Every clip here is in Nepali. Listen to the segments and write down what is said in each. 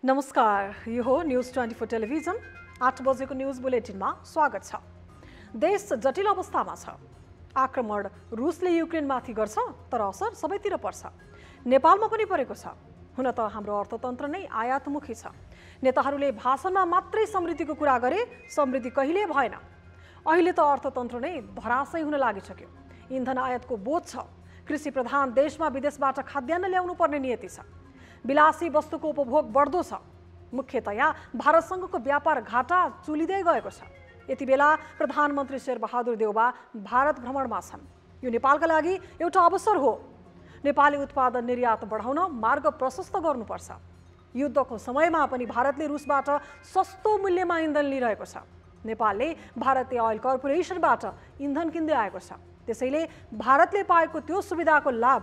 नमस्कार, यो हो न्यूज 24 टेलिभिजन 8 बजेको न्यूज बुलेटिनमा स्वागत छ। देश जटिल अवस्थामा छ। आक्रमण रुसले युक्रेनमाथि गर्छ तर असर सबैतिर पर्छ। नेपालमा पनि परेको छ। हुन त हाम्रो अर्थतन्त्र नै आयातमुखी छ। नेताहरूले भाषणमा मात्रै समृद्धिको कुरा गरे, समृद्धि कहिले भएन। अहिले त अर्थतन्त्र नै धराशयी हुन लागिसक्यो। इन्धन आयातको बोझ छ। कृषि प्रधान देशमा विदेशबाट खाद्यान्न ल्याउनु पर्ने नियति छ। विलासी वस्तुको उपभोग बढ्दो छ। मुख्यतया भारतसँगको व्यापार घाटा चुलिँदै गएको छ। यति बेला प्रधानमन्त्री शेरबहादुर देउबा भारत भ्रमणमा छन्। यो नेपालका लागि एउटा अवसर हो। नेपाली उत्पादन निर्यात बढाउन मार्ग प्रशस्त गर्नुपर्छ। युद्धको समयमा पनि भारतले रुसबाट सस्तो मूल्यमा इन्धन लिइरहेको छ। नेपालले भारतीय ऑयल कर्पोरेसनबाट इन्धन किन्दै आएको छ। त्यसैले भारतले पाएको त्यो सुविधाको लाभ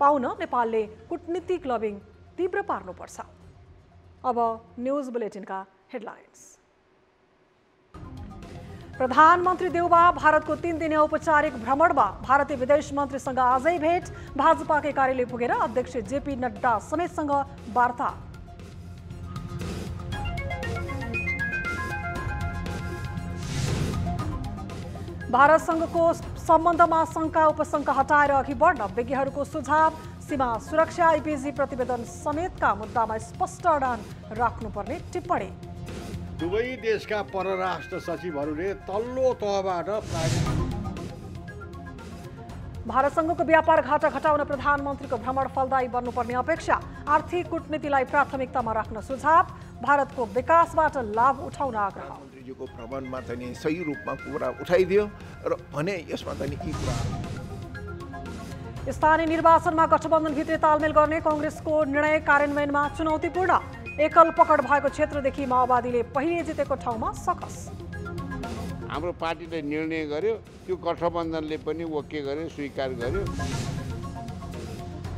पाउन नेपालले कूटनीतिक लबिङ तीव्र पार्नुपर्छ। अब न्यूज बुलेटिनका हेडलाइन्स। प्रधानमन्त्री देउबा भारतको 3 दिने औपचारिक भ्रमणमा। भारतीय विदेश मन्त्रीसँग आजै भेट। भाजपाकै कार्यालय पुगेर अध्यक्ष जेपी नड्डा समेतसँग वार्ता। भारतसँगको सम्बन्धमा शङ्का उपशङ्का हटाएर अघि बढ्न विज्ञहरूको सुझाव। सीमा सुरक्षा आइपिजी प्रतिवेदन समेतका मुद्दामा स्पष्ट अडान राख्नुपर्ने टिप्पणी। दुवै देशका परराष्ट्र सचिवहरूले तल्लो तहबाट भारतसँगको व्यापार घाटा घटाउन प्रधानमन्त्रीको भ्रमण फलदायी बन्नुपर्ने अपेक्षा। आर्थिक कूटनीतिलाई प्राथमिकतामा राख्न सुझाव। भारतको विकासबाट लाभ उठाउन आग्रह। मन्त्रीजीको भ्रमणमा चाहिँ सही रूपमा कुरा उठाइदियो र भने यसमा चाहिँ यी कुरा। स्थानीय निर्वाचनमा गठबन्धनभित्र तालमेल गर्ने कांग्रेसको निर्णय कार्यान्वयनमा चुनौतीपूर्ण। एकल पकड भएको क्षेत्रदेखि माओवादीले पहिले जितेको ठाउँमा सकस। हाम्रो पार्टीले निर्णय गर्यो, त्यो गठबन्धनले पनि ओके गर्यो, स्वीकार गर्यो।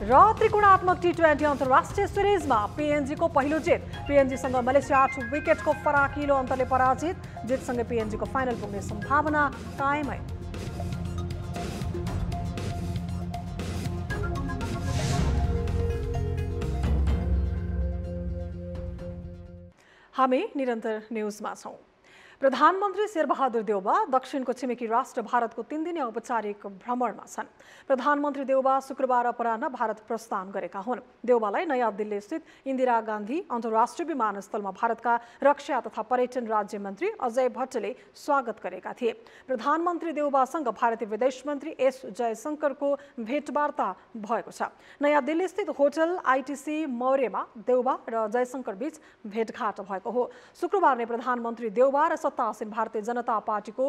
र त्रिकोणात्मक टी20 अन्तर्राष्ट्रिय सिरिजमा पीएनजीको पहिलो जित। पीएनजीसँग मलेसिया 8 विकेटको फराकिलो अन्तरले पराजित। जितसँगै पीएनजीको फाइनल पुग्ने सम्भावना कायमै। हामी निरन्तर न्यूजमा छौं। प्रधानमन्त्री शेरबहादुर देउबा दक्षिणको छिमेकी राष्ट्र भारतको 3 दिने औपचारिक भ्रमणमा छन्। प्रधानमन्त्री देउबा शुक्रबार अपराह्न भारत प्रस्थान गरेका हुन्। देउबालाई नयाँ दिल्ली स्थित इन्दिरा गान्धी अन्तर्राष्ट्रिय विमानस्थलमा भारतका रक्षा तथा पर्यटन राज्य मन्त्री अजय भट्टले स्वागत गरेका थिए। प्रधानमन्त्री देउबासँग भारतीय विदेश मन्त्री एस जयशंकरको भेटवार्ता भएको छ। नयाँ दिल्ली स्थित होटल आइटिसी मौर्यमा देउबा र जयशंकर बीच भेटघाट भएको हो। शुक्रबार नै प्रधानमन्त्री देउबा र सत्तासीन भारतीय जनता पार्टीको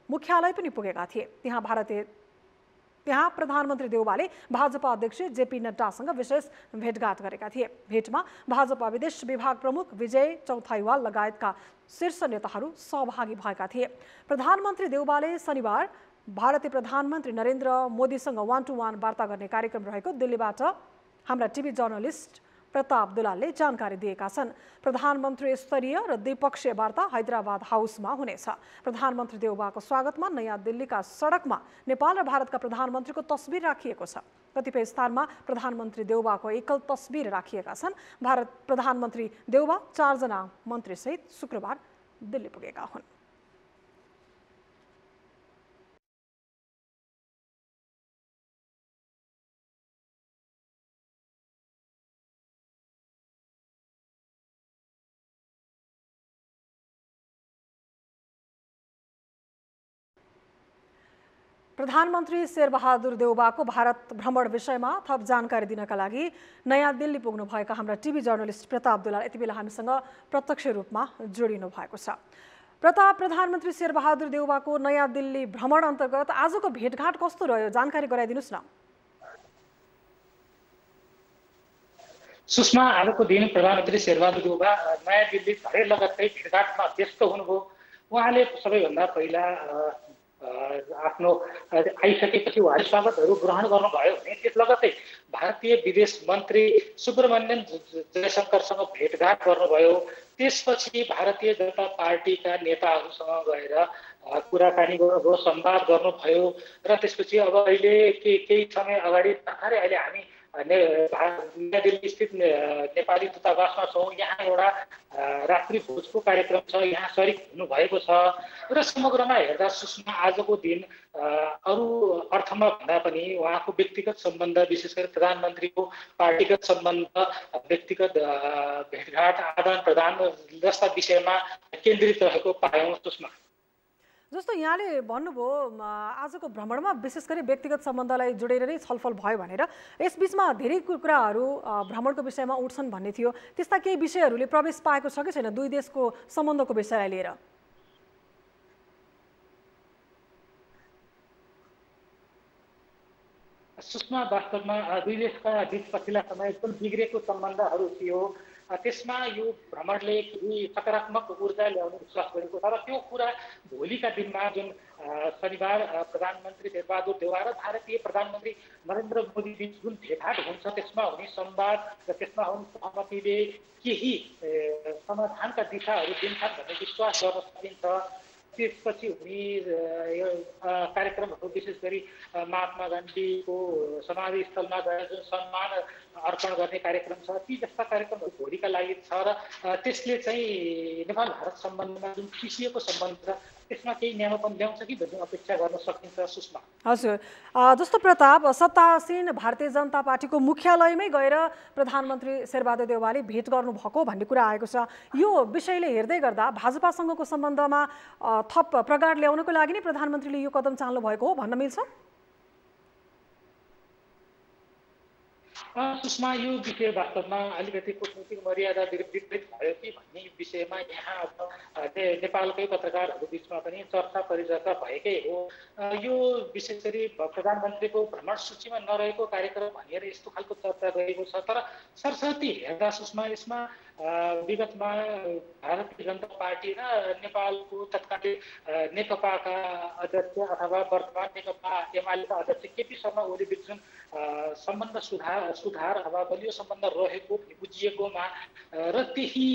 मुख्यालय पनि पुगेका थिए। त्यहाँ प्रधानमन्त्री देउबाले भाजपा अध्यक्ष जेपी नड्डासँग विशेष भेटघाट गरेका थिए। भेटमा भाजपा विदेश विभाग प्रमुख विजय चौथाइवाल लगायतका शीर्ष नेताहरू सहभागी भएका थिए। प्रधानमन्त्री देउबाले शनिबार भारतीय प्रधानमन्त्री नरेन्द्र मोदीसँग 1-to-1 वार्ता गर्ने कार्यक्रम रहेको दिल्लीबाट हाम्रा टिभी जर्नलिस्ट प्रताप दुलालले जानकारी दिएका छन्। प्रधानमन्त्री स्तरीय र द्विपक्षीय वार्ता हैदराबाद हाउसमा हुनेछ। प्रधानमन्त्री देउबाको स्वागतमा नयाँ दिल्लीका सडकमा नेपाल र भारतका प्रधानमन्त्रीको तस्बिर राखिएको छ। कतिपय स्थानमा प्रधानमन्त्री देउबाको एकल तस्बिर राखिएका छन्। भारत प्रधानमन्त्री देउबा 4 जना मन्त्रीसहित शुक्रबार दिल्ली पुगेका हुन्। प्रधानमन्त्री शेरबहादुर देउबाको भारत भ्रमण विषयमा थप जानकारी दिनका लागि नयाँ दिल्ली पुग्नु भएका हाम्रा टिभी जर्नलिस्ट प्रताप दुलाल यति बेला हामीसँग प्रत्यक्ष रूपमा जोडिनु भएको छ। प्रताप, प्रधानमन्त्री शेरबहादुर देउबाको नयाँ दिल्ली भ्रमण अन्तर्गत आजको भेटघाट कस्तो रह्यो, जानकारी गराइदिनुस् न। सुषमा, आजको दिन प्रधानमन्त्री शेरबहादुर देउबा नयाँ दिल्ली झरे लगत्तै भेटघाटमा व्यस्त हुनुभयो। उहाँले सबैभन्दा पहिला आफ्नो आइसकेपछि उहाँले स्वागतहरू ग्रहण गर्नुभयो भने त्यस लगत्तै भारतीय विदेश मन्त्री सुब्रमण्यम जयशंकरसँग भेटघाट गर्नुभयो। त्यसपछि भारतीय जनता पार्टीका नेताहरूसँग गएर कुराकानी गर्नुभयो, संवाद गर्नुभयो र त्यसपछि अब अहिले केही समय अगाडि भर्खरै अहिले हामी नयाँ दिल्ली स्थित नेपाली दूतावासमा छौँ। यहाँ एउटा रात्रि भोजको कार्यक्रम छ, यहाँ सरिक हुनुभएको छ र समग्रमा हेर्दा सुषमा आजको दिन अरू अर्थमा भन्दा पनि उहाँको व्यक्तिगत सम्बन्ध, विशेष गरी प्रधानमन्त्रीको पार्टीगत सम्बन्ध, व्यक्तिगत भेटघाट, आदान प्रदान जस्ता विषयमा केन्द्रित रहेको पायौँ सुषमा। जस्तो यहाँले भन्नुभयो आजको भ्रमणमा विशेष गरी व्यक्तिगत सम्बन्धलाई जोडेर नै छलफल भयो भनेर, यसबीचमा धेरै कुराहरू भ्रमणको विषयमा उठ्छन् भन्ने थियो। त्यस्ता केही विषयहरूले प्रवेश पाएको छ कि छैन दुई देशको सम्बन्धको विषयलाई लिएर? सुषमा, वास्तवमा दुई देशका बीच पछिल्ला समय एकदम बिग्रेको सम्बन्धहरू थियो, त्यसमा यो भ्रमणले केही सकारात्मक ऊर्जा ल्याउने विश्वास गरेको छ र त्यो कुरा भोलिका दिनमा जुन शनिबार प्रधानमन्त्री शेरबहादुर देउवा र भारतीय प्रधानमन्त्री नरेन्द्र मोदी बीच जुन भेटघाट हुन्छ त्यसमा हुने संवाद र त्यसमा हुने सहमतिले केही समाधानका दिशाहरू दिन्छन् भन्ने विश्वास गर्न सकिन्छ। त्यसपछि हुने कार्यक्रमहरू विशेष गरी महात्मा गान्धीको समाधि स्थलमा गएर जुन सम्मान अर्पण गर्ने कार्यक्रम छ, ती जस्ता कार्यक्रमहरू भोलिका लागि छ र त्यसले चाहिँ नेपाल भारत सम्बन्धमा जुन पिसिएको सम्बन्ध छ त्यसमा केही न्यानोपन ल्याउँछ कि भन्ने अपेक्षा गर्न सकिन्छ सुषमा। हजुर, जस्तो प्रताप, सत्तासीन भारतीय जनता पार्टीको मुख्यालयमै गएर प्रधानमन्त्री शेरबहादुर देउवाले भेट गर्नुभएको भन्ने कुरा आएको छ। यो विषयले हेर्दै गर्दा भाजपासँगको सम्बन्धमा थप प्रगाड ल्याउनको लागि नै प्रधानमन्त्रीले यो कदम चाल्नु भएको हो भन्न मिल्छ? सुषमा, यो विषय वास्तवमा अलिकति कूटनीतिक मर्यादा विपरीत भयो कि भन्ने विषयमा यहाँ अब नेपालकै पत्रकारहरू बिचमा पनि चर्चा परिचर्चा भएकै हो। यो विशेष गरी प्रधानमन्त्रीको भ्रमण सूचीमा नरहेको कार्यक्रम भनेर यस्तो खालको चर्चा गरेको छ। तर सरस्वती हेर्दा सुषमा, यसमा विगतमा भारतीय जनता पार्टी र नेपालको तत्कालीन नेकपाका अध्यक्ष अथवा वर्तमान नेकपा एमालेका अध्यक्ष केपी शर्मा ओली बीच जुन सम्बन्ध सुधार अथवा बलियो सम्बन्ध रहेको बुझिएकोमा र त्यही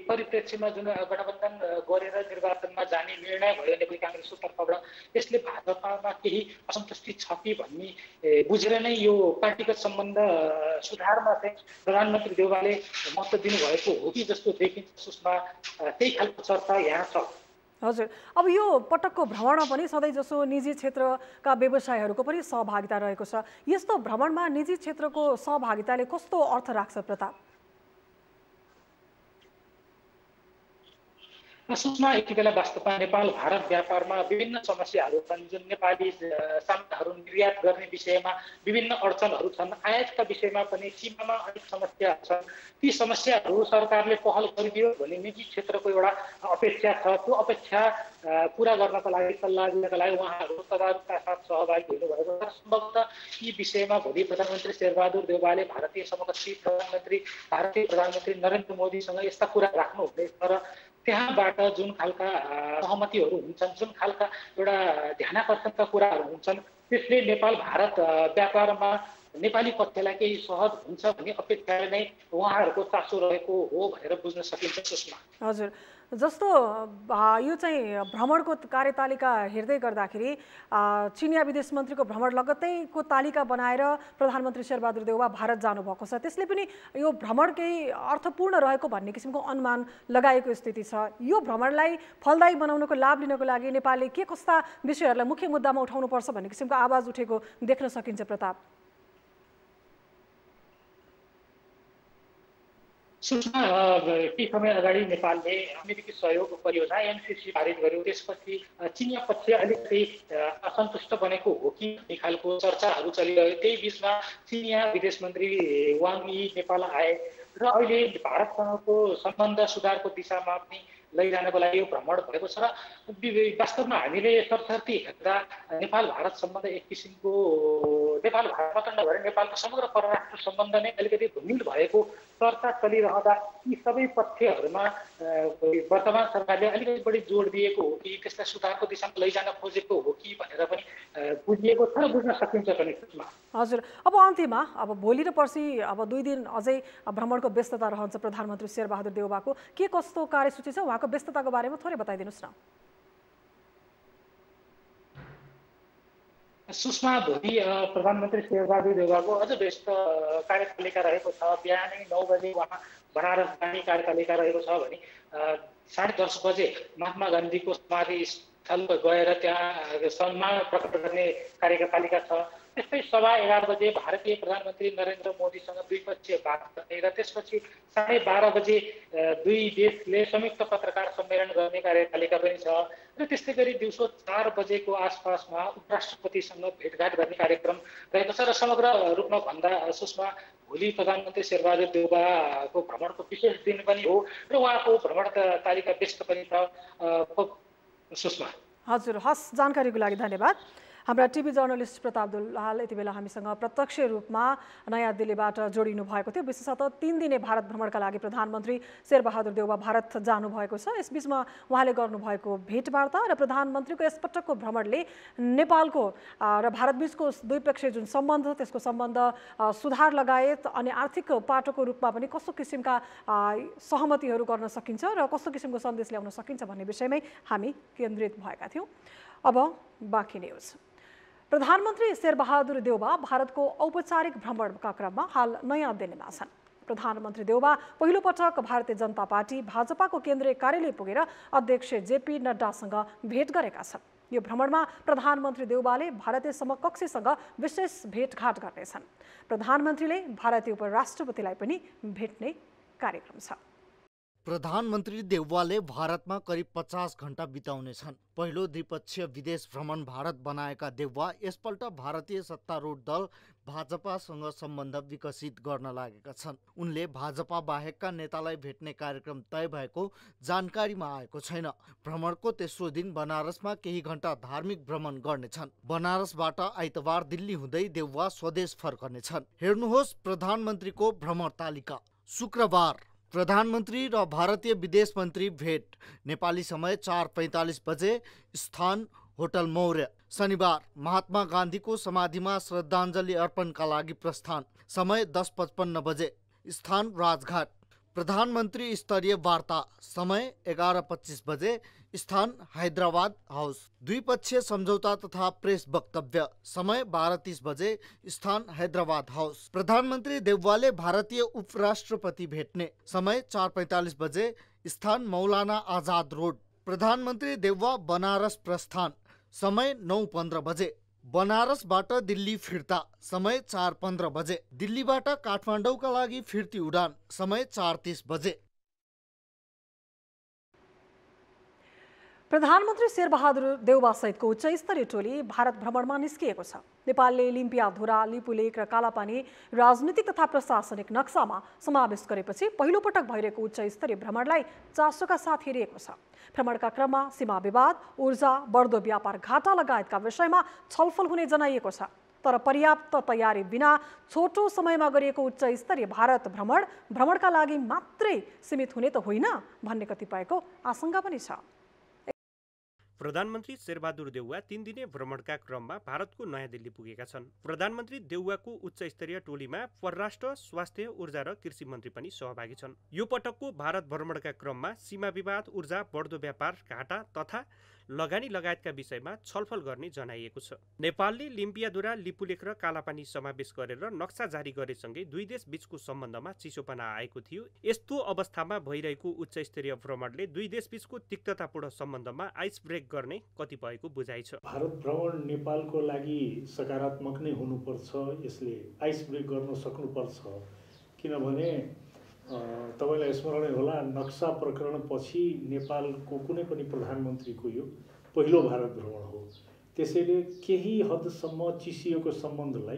परिप्रेक्ष्यमा जुन गठबन्धन गरेर निर्वाचनमा जाने निर्णय भयो नेपाली काङ्ग्रेसको तर्फबाट, यसले भाजपामा केही असन्तुष्टि छ कि भन्ने बुझेर नै यो पार्टीगत सम्बन्ध सुधारमा चाहिँ प्रधानमन्त्री देउवाले महत्त्व दिनुभएको हो कि जस्तो देखिन्छ सुषमा। त्यही खालको चर्चा यहाँ छ। हजुर, अब यो पटकको भ्रमणमा पनि सधैँजसो निजी क्षेत्रका व्यवसायहरूको पनि सहभागिता रहेको छ। यस्तो भ्रमणमा निजी क्षेत्रको सहभागिताले कस्तो अर्थ राख्छ प्रताप? सुषमा, यति बेला वास्तवमा नेपाल भारत व्यापारमा विभिन्न समस्याहरू छन्। जुन नेपाली सामानहरू निर्यात गर्ने विषयमा विभिन्न अडचनहरू छन्, आयातका विषयमा पनि सीमामा अनेक समस्याहरू छन्। ती समस्याहरू सरकारले पहल गरिदियो भने निजी क्षेत्रको एउटा अपेक्षा छ। त्यो अपेक्षा पुरा गर्नको लागि, सल्लाह दिनका लागि उहाँहरू तदारुकका साथ सहभागी हुनुभएको छ। सम्भवतः यी विषयमा भोलि प्रधानमन्त्री शेरबहादुर देउवाले भारतीय समकक्षी भारतीय प्रधानमन्त्री नरेन्द्र मोदीसँग यस्ता कुरा राख्नुहुनेछ र त्यहाँबाट जुन खालका सहमतिहरू हुन्छन्, जुन खालका एउटा ध्यानाकर्षणका कुराहरू हुन्छन्, त्यसले नेपाल भारत व्यापारमा नेपाली पक्षलाई केही सहज हुन्छ भन्ने अपेक्षाले नै उहाँहरूको चासो रहेको हो भनेर बुझ्न सकिन्छ सुषमा। हजुर, जस्तो यो चाहिँ भ्रमणको कार्यतालिका हेर्दै गर्दाखेरि चिनिया विदेश मन्त्रीको भ्रमण लगत्तैको तालिका बनाएर प्रधानमन्त्री शेरबहादुर देउवा भारत जानुभएको छ। त्यसले पनि यो भ्रमण केही अर्थपूर्ण रहेको भन्ने किसिमको अनुमान लगाएको स्थिति छ। यो भ्रमणलाई फलदायी बनाउनको लाभ लिनको लागि नेपालले के कस्ता विषयहरूलाई मुख्य मुद्दामा उठाउनुपर्छ भन्ने किसिमको आवाज उठेको देख्न सकिन्छ प्रताप? सुषमा, केही समय अगाडि नेपालले अमेरिकी सहयोग परियोजना एमसिसी पारित गर्यो। त्यसपछि चिनिया पक्ष अलिकति असन्तुष्ट बनेको हो कि भन्ने खालको चर्चाहरू चलिरह्यो। त्यही बिचमा चिनिया विदेश मन्त्री वाङ यी नेपाल आए र अहिले भारतसँगको सम्बन्ध सुधारको दिशामा पनि लैजानको लागि यो भ्रमण भएको छ। र वास्तवमा हामीले सरसर्ती हेर्दा नेपाल भारत सम्बन्ध एक किसिमको नेपाल भारत मात्र नभएर नेपालको समग्र परराष्ट्र सम्बन्ध नै अलिकति धुमिल भएको चर्चा चलिरहँदा यी सबै पक्षहरूमा वर्तमान सरकारले अलिकति बढी जोड दिएको हो कि त्यसलाई सुधारको दिशामा लैजान खोजेको हो कि भनेर पनि बुझिएको छ र बुझ्न सकिन्छ पनि त्यसमा। हजुर, अब अन्त्यमा अब भोलि र पर्सि अब 2 दिन अझै भ्रमणको व्यस्तता रहन्छ प्रधानमन्त्री शेरबहादुर देउवाको। के कस्तो कार्यसूची छ, उहाँको व्यस्तताको बारेमा थोरै बताइदिनुहोस् न। सुषमा भोलि प्रधानमन्त्री शेरबहादुर देउवाको अझ व्यस्त कार्यतालिका रहेको छ। बिहानै 9 बजे उहाँ बनारस जाने कार्यतालिका रहेको छ भने 10:30 बजे महात्मा गान्धीको समाधि स्थल गएर त्यहाँ सम्मान प्रकट गर्ने कार्यतालिका छ। त्यस्तै 11:15 बजे भारतीय प्रधानमन्त्री नरेन्द्र मोदीसँग द्विपक्षीय बात गर्ने र त्यसपछि 12:30 बजे दुई देशले संयुक्त पत्रकार सम्मेलन गर्ने कार्यतालिका पनि छ। र त्यस्तै गरी दिउँसो 4 बजेको आसपासमा उपराष्ट्रपतिसँग भेटघाट गर्ने कार्यक्रम रहेको छ। र समग्र रूपमा भन्दा सुषमा भोलि प्रधानमन्त्री शेरबहादुर देउवाको भ्रमणको विशेष दिन पनि हो र उहाँको भ्रमण तालिका व्यस्त पनि छ। सुषमा हजुर, हस्, जानकारीको लागि धन्यवाद। हाम्रा टिभी जर्नलिस्ट प्रताप दुलाल यति बेला हामीसँग प्रत्यक्ष रूपमा नयाँ दिल्लीबाट जोडिनु भएको थियो। विशेषतः 3 दिने भारत भ्रमणका लागि प्रधानमन्त्री शेरबहादुर देउवा भारत जानुभएको छ। यसबीचमा उहाँले गर्नुभएको भेटवार्ता र प्रधानमन्त्रीको यसपटकको भ्रमणले नेपालको र भारतबीचको द्विपक्षीय जुन सम्बन्ध त्यसको सम्बन्ध सुधार लगायत अनि आर्थिक पाटोको रूपमा पनि कस्तो किसिमका सहमतिहरू गर्न सकिन्छ र कस्तो किसिमको सन्देश ल्याउन सकिन्छ भन्ने विषयमै हामी केन्द्रित भएका थियौँ। अब बाँकी न्युज। प्रधानमन्त्री शेरबहादुर देउवा भारतको औपचारिक भ्रमणका क्रममा हाल नयाँ दिल्लीमा छन्। प्रधानमन्त्री देउवा पहिलो पटक भारतीय जनता पार्टी भाजपाको केन्द्रीय कार्यालय पुगेर अध्यक्ष जेपी नड्डासँग भेट गरेका छन्। यो भ्रमणमा प्रधानमन्त्री देउवाले भारतीय समकक्षीसँग विशेष भेटघाट गर्नेछन्। प्रधानमन्त्रीले भारतीय उपराष्ट्रपतिलाई पनि भेट्ने कार्यक्रम छ। प्रधानमन्त्री देउवाले भारतमा करिब 50 घण्टा बिताउनेछन्। पहिलो द्विपक्षीय विदेश भ्रमण भारत बनाएका देउवा यसपल्ट भारतीय सत्तारूढ दल भाजपासँग सम्बन्ध विकसित गर्न लागेका छन्। उनले भाजपा बाहेकका नेतालाई भेट्ने कार्यक्रम तय भएको जानकारीमा आएको छैन। भ्रमणको तेस्रो दिन बनारसमा केही घण्टा धार्मिक भ्रमण गर्नेछन्। बनारसबाट आइतबार दिल्ली हुँदै देउवा स्वदेश फर्कनेछन्। हेर्नुहोस् प्रधानमन्त्रीको भ्रमण तालिका। शुक्रबार प्रधानमन्त्री र भारतीय विदेश मन्त्री भेट। नेपाली समय 4:45 बजे, स्थान होटल मौर्य। शनिबार महात्मा गान्धीको समाधिमा श्रद्धाञ्जली अर्पणका लागि प्रस्थान। समय 10:55 बजे, स्थान राजघाट। प्रधानमन्त्री स्तरीय वार्ता। समय 11:25 बजे, स्थान हैदराबाद हाउस। द्विपक्षीय सम्झौता तथा प्रेस वक्तव्य। समय 12:30 बजे, स्थान हैदराबाद हाउस। प्रधानमन्त्री देउवाले भारतीय उपराष्ट्रपति भेट्ने। समय 4:45 बजे, स्थान मौलाना आजाद रोड। प्रधानमन्त्री देउवा बनारस प्रस्थान। समय 9:15 बजे। बनारसबाट दिल्ली फिर्ता। समय 4:15 बजे। दिल्लीबाट काठमाडौँका लागि फिर्ती उडान। समय 4:30 बजे। प्रधानमन्त्री शेरबहादुर देउवा सहितको उच्च स्तरीय टोली भारत भ्रमणमा निस्किएको छ। नेपालले लिम्पियाधुरा, लिपुलेक र कालापानी राजनीतिक तथा प्रशासनिक नक्सामा समावेश गरेपछि पहिलो पटक भइरहेको उच्च स्तरीय भ्रमणलाई चासोका साथ हेरिएको छ। भ्रमणका क्रममा सीमा विवाद, ऊर्जा, बढ्दो व्यापार घाटा लगायतका विषयमा छलफल हुने जनाइएको छ। तर पर्याप्त तयारी बिना छोटो समयमा गरिएको उच्च स्तरीय भारत भ्रमणका लागि मात्रै सीमित हुने त होइन भन्ने कतिपयको आशंका पनि छ। प्रधानमन्त्री शेरबहादुर देउवा 3 दिने भ्रमणका क्रममा भारतको नयाँ दिल्ली पुगेका छन्। प्रधानमन्त्री देउवाको उच्च स्तरीय टोलीमा परराष्ट्र, स्वास्थ्य, ऊर्जा र कृषि मन्त्री पनि सहभागी छन्। यो पटकको भारत भ्रमणका क्रममा सीमा विवाद, ऊर्जा, बढ्दो व्यापार घाटा तथा लगानी लगायतका विषयमा छलफल गर्ने जनाइएको छ। नेपालले लिम्पियाधुरा, लिपुलेख र कालापानी समावेश गरेर नक्सा जारी गरेसँगै दुई देश बीचको सम्बन्धमा चिसोपना आएको थियो। यस्तो अवस्थामा भइरहेको उच्च स्तरीय भ्रमणले दुई देश बीचको तिक्ततापूर्ण सम्बन्धमा आइस ब्रेक गर्ने कतिपयको बुझाइ छ। भारत भ्रमण नेपालको लागि सकारात्मक नै हुनुपर्छ। यसले आइस ब्रेक गर्न सक्नुपर्छ। किनभने तपाईलाई स्मरणै होला, नक्सा प्रकरणपछि नेपालको कुनै पनि प्रधानमन्त्रीको यो पहिलो भारत भ्रमण हो। त्यसैले केही हदसम्म चिसिएको सम्बन्धलाई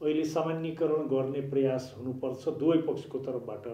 अहिले सामान्यीकरण गर्ने प्रयास हुनुपर्छ दुवै पक्षको तर्फबाट।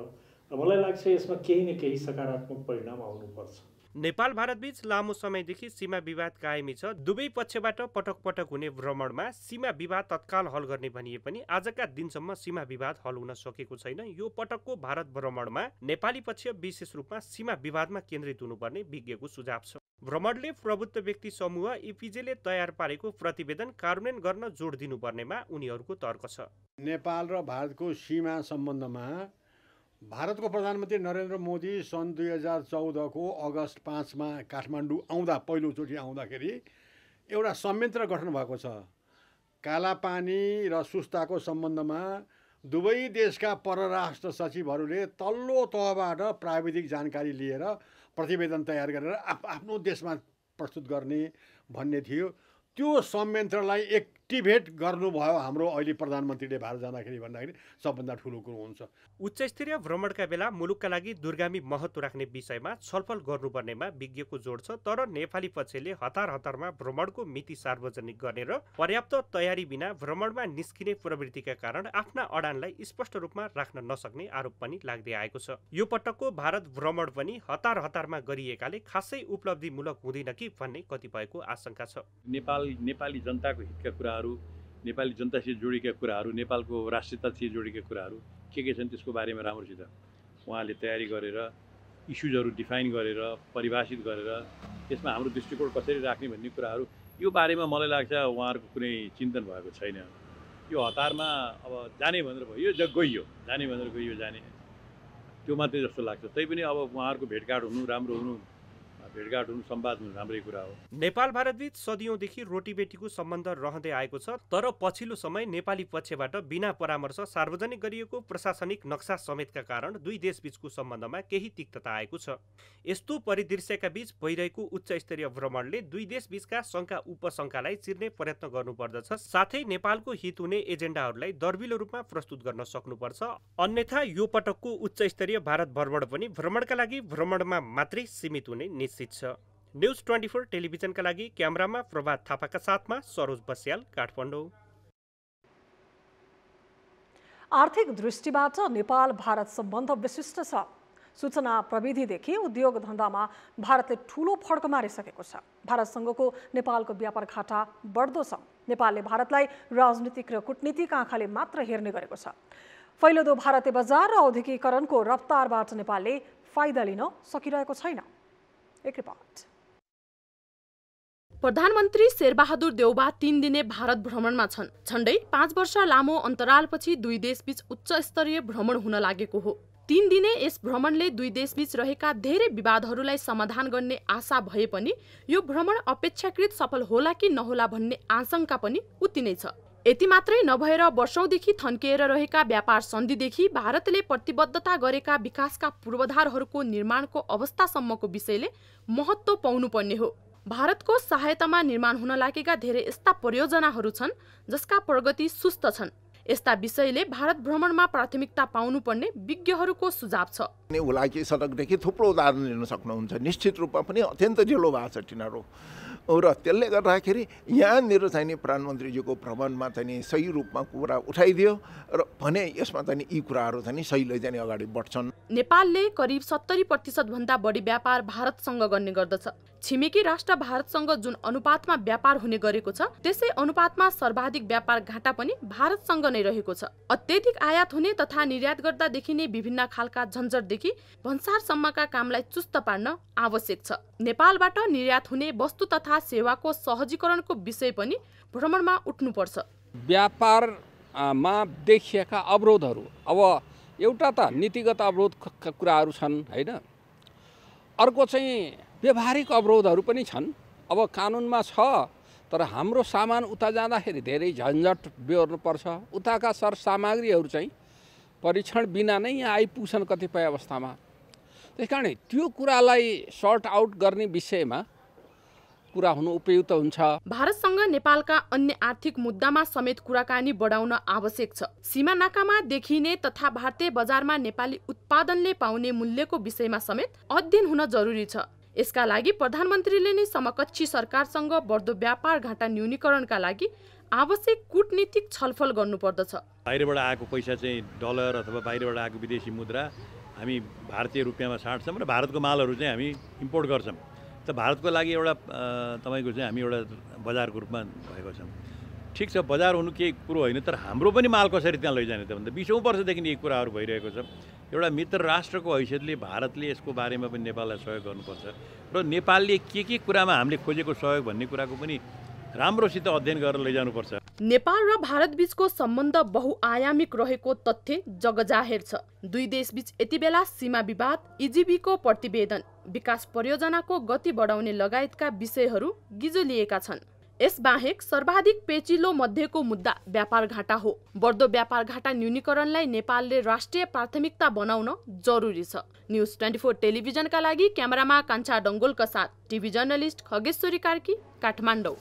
र मलाई लाग्छ यसमा केही न केही सकारात्मक परिणाम आउनुपर्छ। नेपाल भारतबीच लामो समयदेखि सीमा विवाद कायमी छ। दुवै पक्षबाट पटक पटक हुने भ्रमणमा सीमा विवाद तत्काल हल गर्ने भनिए पनि आजका दिनसम्म सीमा विवाद हल हुन सकेको छैन। यो पटकको भारत भ्रमणमा नेपाली पक्ष विशेष रूपमा सीमा विवादमा केन्द्रित हुनुपर्ने विज्ञको सुझाव छ। भ्रमणले प्रबुद्ध व्यक्ति समूह इपिजेले तयार पारेको प्रतिवेदन कार्यान्वयन गर्न जोड दिनुपर्नेमा उनीहरूको तर्क छ। नेपाल र भारतको सीमा सम्बन्धमा भारतको प्रधानमन्त्री नरेन्द्र मोदी सन् 2014 को अगस्त 5 काठमाडौँ आउँदा पहिलोचोटि आउँदाखेरि एउटा संयन्त्र गठन भएको छ। कालापानी र सुस्ताको सम्बन्धमा दुवै देशका परराष्ट्र सचिवहरूले तल्लो तहबाट प्राविधिक जानकारी लिएर प्रतिवेदन तयार गरेर आफ्नो देशमा प्रस्तुत गर्ने भन्ने थियो। त्यो संयन्त्रलाई एक्टिभेट गर्नुभयो हाम्रो अहिले प्रधानमन्त्रीले भारत जाँदाखेरि भन्दाखेरि सबभन्दा ठुलो कुरो हुन्छ। उच्चस्तरीय भ्रमणका बेला मुलुकका लागि दूरगामी महत्त्व राख्ने विषयमा छलफल गर्नुपर्नेमा विज्ञको जोड छ। तर नेपाली पक्षले हतार हतारमा भ्रमणको मिति सार्वजनिक गर्ने र पर्याप्त तयारी बिना भ्रमणमा निस्किने प्रवृत्तिका कारण आफ्ना अडानलाई स्पष्ट रूपमा राख्न नसक्ने आरोप पनि लाग्दै आएको छ। यो पटकको भारत भ्रमण पनि हतार हतारमा गरिएकाले खासै उपलब्धिमूलक हुँदैन कि भन्ने कतिपयको आशंका छ। नेपाली जनताको हितका कुराहरू, नेपाली जनतासित जोडिएका कुराहरू, नेपालको राष्ट्रियतासित जोडिएका कुराहरू के छन् त्यसको बारेमा राम्रोसित उहाँले तयारी गरेर इस्युजहरू डिफाइन गरेर परिभाषित गरेर त्यसमा हाम्रो दृष्टिकोण कसरी राख्ने भन्ने कुराहरू यो बारेमा मलाई लाग्छ उहाँहरूको कुनै चिन्तन भएको छैन। यो हतारमा अब जाने भनेर भयो, यो गइयो, जाने भनेर गइयो, जाने त्यो मात्रै जस्तो लाग्छ। तैपनि अब उहाँहरूको भेटघाट हुनु, राम्रो हुनु, भेटघाट हुनु, संवाद हुनु राम्रै कुरा हो। नेपाल भारतबीच सदियौंदेखि रोटीबेटीको सम्बन्ध रहँदै आएको छ। तर पछिल्लो समय नेपाली पक्षबाट बिना परामर्श सार्वजनिक गरिएको प्रशासनिक नक्सा समेतका कारण दुई देशबीचको सम्बन्धमा केही तिक्तता आएको छ। यस्तो परिदृश्यका बीच भइरहेको उच्च स्तरीय भ्रमणले दुई देशबीचका शङ्का उपशङ्कालाई चिर्ने प्रयत्न गर्नुपर्दछ। साथै नेपालको हित हुने एजेन्डाहरूलाई दर्बिलो रूपमा प्रस्तुत गर्न सक्नुपर्छ। अन्यथा यो पटकको उच्च स्तरीय भारत भ्रमण पनि भ्रमणका लागि भ्रमणमा मात्रै सीमित हुने निश्चित छ। न्युज 24 टेलिभिजनका लागि क्यामेरामा प्रभात थापाका साथमा सरोज बस्याल, काठमाडौँ। आर्थिक दृष्टिबाट नेपाल भारत सम्बन्ध विशिष्ट छ। सूचना प्रविधिदेखि उद्योग धन्दामा भारतले ठूलो फड्को मारिसकेको छ। भारतसँगको नेपालको व्यापार घाटा बढ्दो छ। नेपालले भारतलाई राजनीतिक र कूटनीतिक आँखाले मात्र हेर्ने गरेको छ। फैलदो भारतीय बजार र औद्योगिकरणको रफ्तारबाट नेपालले फाइदा लिन सकिरहेको छैन। एक रिपोर्ट। प्रधानमन्त्री शेरबहादुर देउबा 3 दिने भारत भ्रमणमा छन्। झण्डै 5 वर्ष लामो अन्तरालपछि दुई देशबीच उच्च स्तरीय भ्रमण हुन लागेको हो। 3 दिने यस भ्रमणले दुई देशबीच रहेका धेरै विवादहरूलाई समाधान गर्ने आशा भए पनि यो भ्रमण अपेक्षाकृत सफल होला कि नहोला भन्ने आशंका पनि उति नै छ। यति मात्रै नभएर वर्षौंदेखि थन्किएर रहेका व्यापार सन्धिदेखि भारतले प्रतिबद्धता गरेका विकासका पूर्वाधारहरूको निर्माणको अवस्थासम्मको विषयले महत्त्व पाउनुपर्ने हो। भारतको सहायतामा निर्माण हुन लागेका धेरै यस्ता परियोजनाहरू छन् जसका प्रगति सुस्त छन्। यस्ता विषयले भारत भ्रमणमा प्राथमिकता पाउनुपर्ने विज्ञहरूको सुझाव छ। हुलाकी सडकदेखि थुप्रो उदाहरण लिन सक्नुहुन्छ। निश्चित रूपमा पनि अत्यन्त ढिलो भएको छ तिनीहरू र त्यसले गर्दाखेरि यहाँनिर चाहिँ नि प्रधानमन्त्रीजीको भ्रमणमा चाहिँ नि सही रूपमा कुरा उठाइदियो र भने यसमा चाहिँ यी कुराहरू चाहिँ सहीले चाहिँ अगाडि बढ्छन्। नेपालले करिब 70% भन्दा बढी व्यापार भारतसँग गर्ने गर्दछ। छिमेकी राष्ट्र भारतसँग जुन अनुपातमा व्यापार हुने गरेको छ त्यसै अनुपातमा सर्वाधिक व्यापार घाटा पनि भारतसँग नै रहेको छ। अत्यधिक आयात हुने तथा निर्यात गर्दा देखिने विभिन्न खालका झन्झटदेखि भन्सारसम्मका कामलाई चुस्त पार्न आवश्यक छ। नेपालबाट निर्यात हुने वस्तु तथा सेवाको सहजीकरणको विषय पनि भ्रमणमा उठ्नुपर्छ। व्यापारमा देखिएका अवरोधहरू, अब एउटा त नीतिगत अवरोध कुराहरू छन् हैन, अर्को चाहिँ व्यवहारिक अवरोधहरू पनि छन्। अब कानुनमा छ तर हाम्रो सामान उता जाँदाखेरि धेरै झन्झट बेहोर्नुपर्छ। उताका सरसामग्रीहरू चाहिँ परीक्षण बिना नै यहाँ आइपुग्छन् कतिपय अवस्थामा। त्यसकारण त्यो कुरालाई सर्ट आउट गर्ने विषयमा कुरा हुनु उपयुक्त हुन्छ। भारतसँग नेपालका अन्य आर्थिक मुद्दामा समेत कुराकानी बढाउन आवश्यक छ। सीमा नाकामा देखिने तथा भारतीय बजारमा नेपाली उत्पादनले पाउने मूल्यको विषयमा समेत अध्ययन हुन जरुरी छ। यसका लागि प्रधानमन्त्रीले नै समकक्षी सरकारसँग बढ्दो व्यापार घाटा न्यूनीकरणका लागि आवश्यक कूटनीतिक छलफल गर्नुपर्दछ। बाहिरबाट आएको पैसा चाहिँ डलर अथवा बाहिरबाट आएको विदेशी मुद्रा हामी भारतीय रुपियाँमा साट्छौँ र भारतको मालहरू चाहिँ हामी इम्पोर्ट गर्छौँ। त भारतको लागि एउटा तपाईँको चाहिँ हामी एउटा बजारको रूपमा भएको छौँ। ठिक छ, बजार हुनु केही कुरो होइन, तर हाम्रो पनि माल कसरी त्यहाँ लैजाने त भन्दा 20औं वर्षदेखि यी कुराहरू भइरहेको छ। एउटा मित्र राष्ट्रको हैसियतले भारतले यसको बारेमा पनि नेपाललाई सहयोग गर्नुपर्छ र नेपालले के कुरामा हामीले खोजेको सहयोग भन्ने कुराको पनि राम्रोसित अध्ययन गरेर लैजानुपर्छ। नेपाल र भारत बीचको सम्बन्ध बहुआयामिक रहेको तथ्य जगजाहेर छ। दुई देशबीच यति बेला सीमा विवाद, इजिबीको प्रतिवेदन, विकास परियोजनाको गति बढाउने लगायतका विषयहरू गिजो लिएका छन्। यसबाहेक सर्वाधिक पेचिलो मध्येको मुद्दा व्यापार घाटा हो। बढ्दो व्यापार घाटा न्यूनीकरणलाई नेपालले राष्ट्रिय प्राथमिकता बनाउन जरुरी छ। न्युज 24 टेलिभिजनका लागि क्यामेरामा कान्छा डङ्गोलका साथ टिभी जर्नलिस्ट खगेश्वरी कार्की, काठमाडौँ।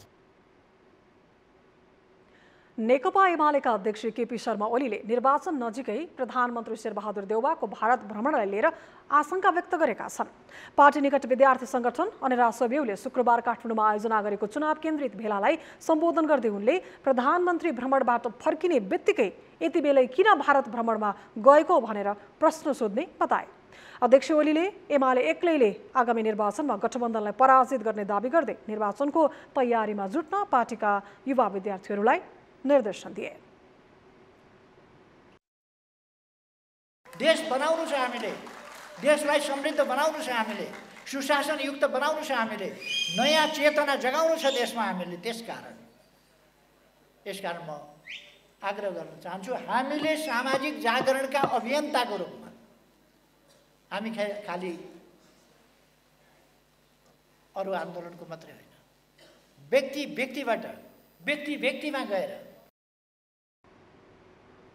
नेकपा एमालेका अध्यक्ष केपी शर्मा ओलीले निर्वाचन नजिकै प्रधानमन्त्री शेरबहादुर देउवाको भारत भ्रमणलाई लिएर आशंका व्यक्त गरेका छन्। पार्टी निकट विद्यार्थी संगठन अनेरा सोब्यूले शुक्रबार काठमाडौँमा आयोजना गरेको चुनाव केन्द्रित भेलालाई सम्बोधन गर्दै उनले प्रधानमन्त्री भ्रमणबाट फर्किने बित्तिकै यति बेलै किन भारत भ्रमणमा गएको भनेर प्रश्न सोध्ने बताए। अध्यक्ष ओलीले एमाले एक्लैले आगामी निर्वाचनमा गठबन्धनलाई पराजित गर्ने दावी गर्दै निर्वाचनको तयारीमा जुट्न पार्टीका युवा विद्यार्थीहरूलाई निर्देशन दिए। देश बनाउनु छ हामीले, देशलाई समृद्ध बनाउनु छ हामीले, सुशासन युक्त बनाउनु छ हामीले, नयाँ चेतना जगाउनु छ देशमा हामीले। यसकारण म आग्रह गर्न चाहन्छु, हामीले सामाजिक जागरणका अभियन्ताको रूपमा हामी खालि अरू आन्दोलनको मात्रै होइन, व्यक्तिमा गएर।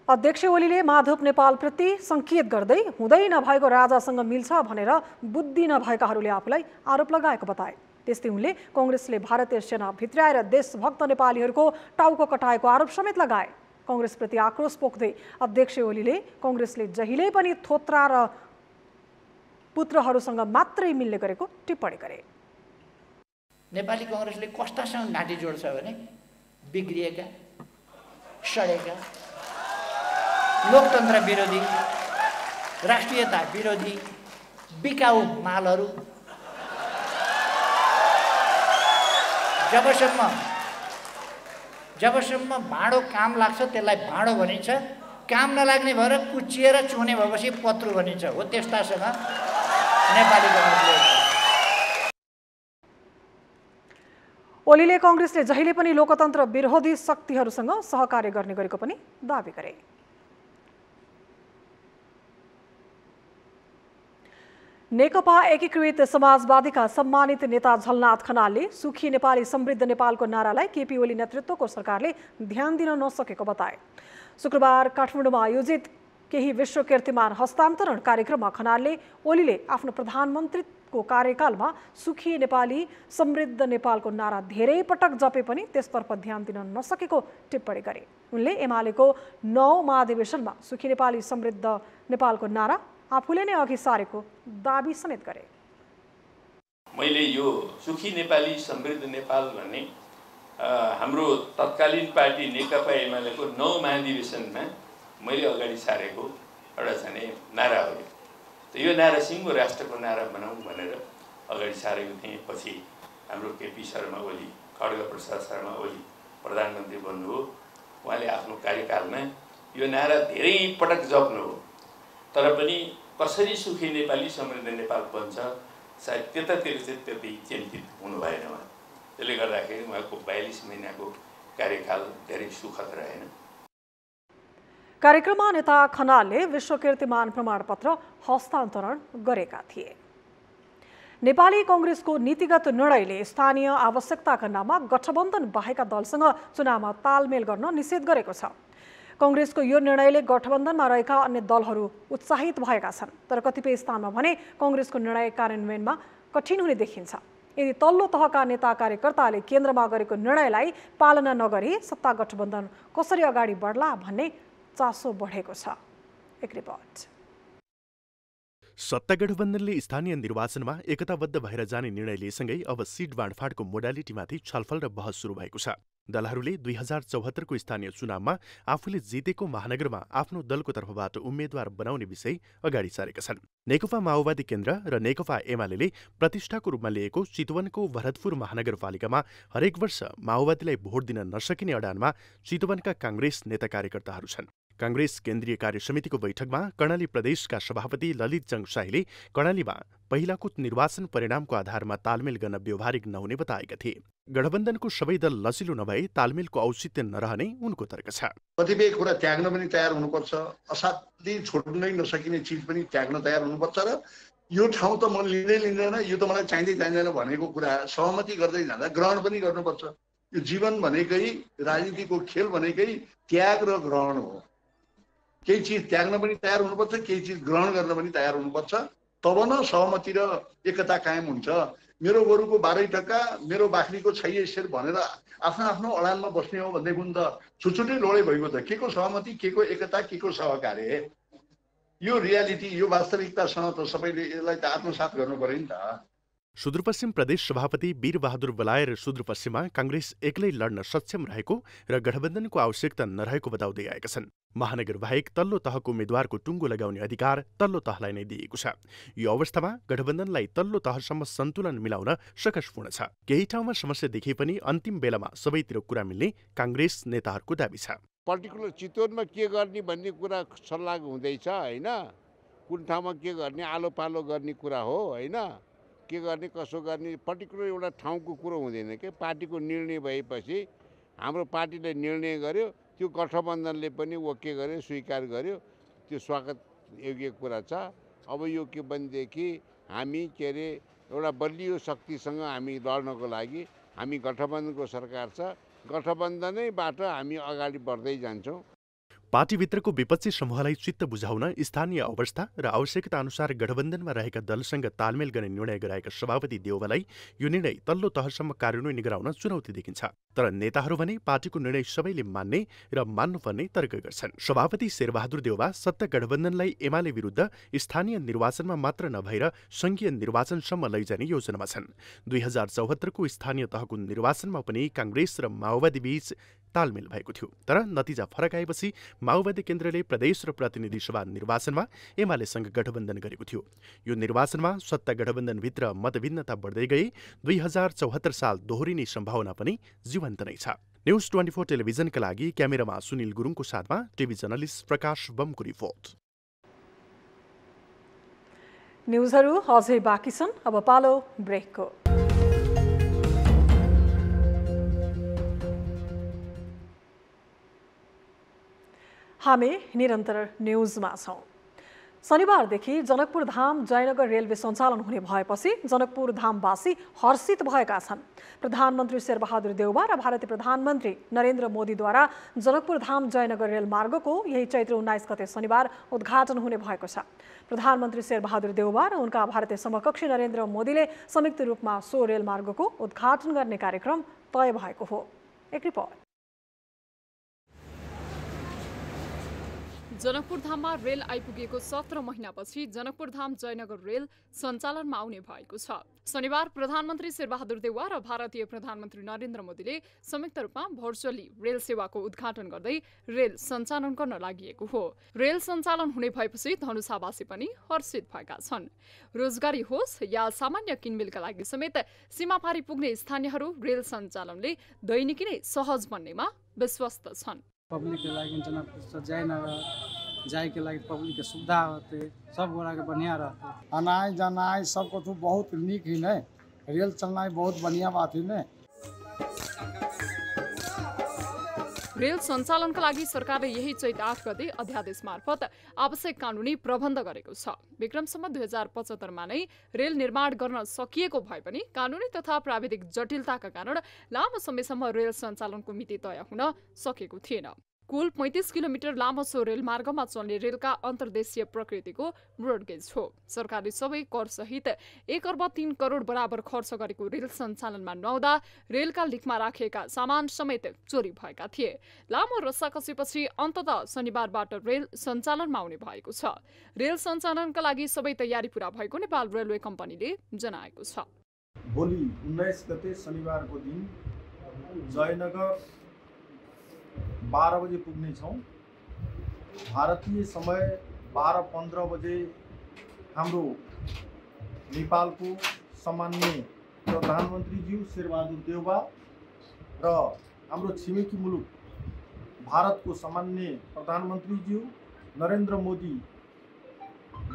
अध्यक्ष ओलीले माधव नेपालप्रति संकेत गर्दै हुँदै नभएको राजासँग मिल्छ भनेर बुद्धि नभएकाहरूले आफूलाई आरोप लगाएको बताए। त्यस्तै उनले कांग्रेसले भारतीय सेना भित्र्याएर देशभक्त नेपालीहरूको टाउको कटाएको आरोप समेत लगाए। कांग्रेसप्रति आक्रोश पोख्दै अध्यक्ष ओलीले कांग्रेसले जहिल्यै पनि थोत्रा र पुत्रहरूसँग मात्रै मिल्ने गरेको टिप्पणी गरे। नेपाली कांग्रेसले कस्तासँग घाँटी जोड्छ भने बिग्रिएका, सडेका, लोकतन्त्र विरोधी, राष्ट्रियता विरोधी, बिकाऊ मालहरू जबसम्म भाँडो काम लाग्छ त्यसलाई भाँडो भनिन्छ, काम नलाग्ने भएर कुचिएर चुने भएपछि पत्रु भनिन्छ। हो त्यस्तासँग नेपाली कांग्रेसले। ओलीले कांग्रेसले जहिले पनि लोकतन्त्र विरोधी शक्तिहरूसँग सहकार्य गर्ने गरेको पनि दावी गरे। नेकपा एकीकृत समाजवादीका सम्मानित नेता झलनाथ खनालले सुखी नेपाली समृद्ध नेपालको नारालाई केपी ओली नेतृत्वको सरकारले ध्यान दिन नसकेको बताए। शुक्रबार काठमाडौँमा आयोजित केही विश्व कीर्तिमान हस्तान्तरण कार्यक्रममा खनालले ओलीले आफ्नो प्रधानमन्त्रीको कार्यकालमा सुखी नेपाली समृद्ध नेपालको नारा धेरै पटक जपे पनि त्यसतर्फ ध्यान दिन नसकेको टिप्पणी गरे। उनले एमालेको 9 महाधिवेशनमा सुखी नेपाली समृद्ध नेपालको नारा आफूले नै अघि सारेको दाबी समेत गरे। मैले यो सुखी नेपाली समृद्ध नेपाल भन्ने हाम्रो तत्कालीन पार्टी नेकपा एमालेको 9 महाधिवेशनमा मैले अगाडि सारेको एउटा चाहिँ नारा हो। यो नारा सिङ्गो राष्ट्रको नारा बनाऊ भनेर अगाडि सारेको थिएँ। पछि हाम्रो केपी शर्मा ओली, खड्ग प्रसाद शर्मा ओली प्रधानमन्त्री बन्नुभयो। उहाँले आफ्नो कार्यकालमा यो नारा धेरै पटक जप्नु हो, तर पनि कसरी सुखी नेपाली समृद्ध नेपाल बन्छ सायद त्यतातिर चाहिँ त्यति चिन्तित हुनु भएन उहाँ। त्यसले गर्दाखेरि उहाँको 42 महिनाको कार्यकाल धेरै सुखद रहेन। कार्यक्रममा नेता खनालले विश्व कीर्तिमान प्रमाणपत्र हस्तान्तरण गरेका थिए। नेपाली कांग्रेसको नीतिगत निर्णयले स्थानीय आवश्यकताका नाममा गठबन्धन बाहेका दलसँग चुनावमा तालमेल गर्न निषेध गरेको छ। कांग्रेसको यो निर्णयले गठबन्धनमा रहेका अन्य दलहरू उत्साहित भएका छन्, तर कतिपय स्थानमा भने कांग्रेसको निर्णय कार्यान्वयनमा कठिन हुने देखिन्छ। यदि तल्लो तहका नेता कार्यकर्ताले केन्द्रमा गरेको निर्णयलाई पालना नगरी सत्ता गठबन्धन कसरी अगाडि बढ्ला भन्ने चासो बढेको छ। एक रिपोर्ट। सत्ता गठबन्धनले स्थानीय निर्वाचनमा एकताबद्ध भएर जाने निर्णय लिएसँगै अब सिट बाँडफाँडको मोडालिटीमाथि छलफल र बहस सुरु भएको छ। दलहरूले 2074को स्थानीय चुनावमा आफूले जितेको महानगरमा आफ्नो दलको तर्फबाट उम्मेद्वार बनाउने विषय अगाडि सारेका छन्। नेकपा माओवादी केन्द्र र नेकपा एमाले प्रतिष्ठाको रूपमा लिएको चितवनको भरतपुर महानगरपालिकामा हरेक वर्ष माओवादीलाई भोट दिन नसकिने अडानमा चितवनका कांग्रेस नेता कार्यकर्ताहरू छन्। कांग्रेस केन्द्रीय कार्य समितिको बैठकमा कर्णाली प्रदेशका सभापति ललित जङ शाहीले कर्णालीमा पहिलाको निर्वाचन परिणामको आधारमा तालमेल गर्न व्यवहारिक नहुने बताएका थिए। गठबन्धनको सबै दल लचिलो नभए तालमेलको औचित्य नरहने उनको तर्क छ। कतिपय कुरा त्याग्न पनि तयार हुनुपर्छ, असाध्यै छोड्नै नसकिने चिज पनि त्याग्न तयार हुनुपर्छ र यो ठाउँ त म लिँदैन, यो त मलाई चाहिँदैन भनेको कुरा सहमति गर्दै जाँदा ग्रहण पनि गर्नुपर्छ। यो जीवन भनेकै राजनीतिको खेल भनेकै त्याग र ग्रहण हो। केही चिज त्याग्न पनि तयार हुनुपर्छ, केही चिज ग्रहण गर्न पनि तयार हुनुपर्छ, तब न सहमति र एकता कायम हुन्छ। मेरो गोरुको 12 टका, मेरो बाख्रीको 6 सेर भनेर आफ्नो आफ्नो अडानमा बस्ने हो भनेदेखि त छुट्टै लोडै भएको त के को सहमति, के को एकता, के को सहकार्य? यो रियालिटी, यो वास्तविकतासँग त सबैले यसलाई त आत्मसात गर्नु पर्यो नि त। सुदूरपश्चिम प्रदेश सभापति वीरबहादुर बलायर सुदूरपश्चिममा कांग्रेस एक्लै लड्न सक्षम रहेको र गठबन्धनको आवश्यकता नरहेको बताउँदै आएका छन्। महानगर बाहेक तल्लो तहको उम्मेद्वारको टुङ्गो लगाउने अधिकार तल्लो तहलाई नै दिएको छ। यो अवस्थामा गठबन्धनलाई तल्लो तहसम्म सन्तुलन मिलाउन सकसपूर्ण छ। केही ठाउँमा समस्या देखिए पनि अन्तिम बेलामा सबैतिर कुरा मिल्ने कांग्रेस नेताहरूको दाबी छ। पर्टिकुलर चितवनमा के गर्ने भन्ने कुरा सल्लाह हुँदैछ होइन, कुन ठाउँमा के गर्ने, आलो पालो गर्ने कुरा हो होइन, के गर्ने कसो गर्ने पर्टिकुलर एउटा ठाउँको कुरो हुँदैन के। पार्टीको निर्णय भएपछि हाम्रो पार्टीले निर्णय गर्यो, त्यो गठबन्धनले पनि ओके गर्यो, स्वीकार गर्यो, त्यो स्वागत योग्य कुरा छ। अब यो के भनेदेखि हामी के अरे एउटा बलियो शक्तिसँग हामी लड्नको लागि हामी गठबन्धनको सरकार छ, गठबन्धनैबाट हामी अगाडि बढ्दै जान्छौँ। पार्टीभित्रको विपक्षी समूहलाई चित्त बुझाउन स्थानीय अवस्था र आवश्यकता अनुसार गठबन्धनमा रहेका दलसँग तालमेल गर्ने निर्णय गराएका सभापति देउवालाई यो निर्णय तल्लो तहसम्म कार्यान्वयन गराउन चुनौती देखिन्छ। तर नेताहरू भने पार्टीको निर्णय सबैले मान्ने र मान्नुपर्ने तर्क गर्छन्। सभापति शेरबहादुर देउवा सत्ता गठबन्धनलाई एमाले विरुद्ध स्थानीय निर्वाचनमा मात्र नभएर संघीय निर्वाचनसम्म लैजाने योजनामा छन्। 2074 को स्थानीय तहको निर्वाचनमा पनि कांग्रेस र माओवादी बीच तालमेल भएको थियो, तर नतिजा फरक आएपछि माओवादी केन्द्रले प्रदेश र प्रतिनिधि सभा निर्वाचनमा एमालेसँग गठबन्धन गरेको थियो। यो निर्वाचनमा सत्ता गठबन्धनभित्र मतभिन्नता बढ्दै गए 2074 साल दोहोरिने सम्भावना पनि जीवन्त नै छ। न्युज 24 टेलिभिजनका लागि क्यामेरामा सुनिल गुरुङको साथमा टिभी जर्नलिस्ट प्रकाश बमको रिपोर्ट। न्युजहरू अझै बाँकी छन्, अब पालो ब्रेकको। हामी निरन्तर न्युजमा छौं। शनिबारदेखि जनकपुर धाम जयनगर रेलवे सञ्चालन हुने भएपछि जनकपुर धामवासी हर्षित भएका छन्। प्रधानमन्त्री शेरबहादुर देउवा र भारतीय प्रधानमन्त्री नरेन्द्र मोदीद्वारा जनकपुर धाम जयनगर रेलमार्गको यही चैत्र 19 गते शनिबार उद्घाटन हुने भएको छ। प्रधानमन्त्री शेरबहादुर देउवा र उनका भारतीय समकक्षी नरेन्द्र मोदीले संयुक्त रूपमा सो रेलमार्गको उद्घाटन गर्ने कार्यक्रम तय भएको हो। एक रिपोर्ट। जनकपुर धाममा रेल आइपुगेको 17 महिनापछि जनकपुर धाम जयनगर रेल सञ्चालनमा आउने भएको छ। शनिबार प्रधानमन्त्री शेरबहादुर देउवा र भारतीय प्रधानमन्त्री नरेन्द्र मोदीले संयुक्त रूपमा भर्चुअली रेल सेवाको उद्घाटन गर्दै रेल सञ्चालन गर्न लागि हो। रेल सञ्चालन हुने भएपछि धनुषावासी पनि हर्षित भएका छन्। रोजगारी होस् या सामान्य किनमेलका लागि समेत सीमापारी पुग्ने स्थानीयहरू रेल सञ्चालनले दैनिकी नै सहज बन्नेमा विश्वस्त छन्। पब्लिक के लागि जनकपुर से जयनगर जाए के लागि पब्लिक के सुविधा होते, सब गोरा के बढ़िया रहते, आनाय जानाय सब कुछ बहुत नीक ही ने, रेल चलना बहुत बढ़िया बात ही ने। रेल सञ्चालनका लागि सरकारले यही चैत 8 गते अध्यादेश मार्फत आवश्यक कानुनी प्रबन्ध गरेको छ। विक्रमसम्म 2075 नै रेल निर्माण गर्न सकिएको भए पनि कानुनी तथा प्राविधिक जटिलताका कारण लामो समयसम्म रेल सञ्चालनको मिति तय हुन सकेको थिएन। कुल 35 किलोमिटर लामो सो रेलमार्गमा चल्ने रेलका अन्तर्देशीय प्रकृतिको ब्रोडगेज हो। सरकारले सबै कर सहित 1 अर्ब 3 करोड बराबर खर्च गरेको रेल सञ्चालनमा नहुँदा रेलका लिकमा राखिएका सामान समेत चोरी भएका थिए। लामो रस्साकसीपछि अन्ततः शनिबारबाट रेल सञ्चालनमा आउने भएको छ। रेल सञ्चालनका लागि सबै तयारी पूरा भएको नेपाल रेलवे कम्पनीले जनाएको छ। भोलि 19 गते शनिबारको दिन जयनगर 12 बजे पुग्ने छौं। भारतीय समय 12:15 बजे हाम्रो नेपालको सम्माननीय प्रधानमन्त्रीज्यू शेरबहादुर देउवा र हाम्रो छिमेकी मुलुक भारतको सम्माननीय प्रधानमन्त्रीज्यू नरेन्द्र मोदी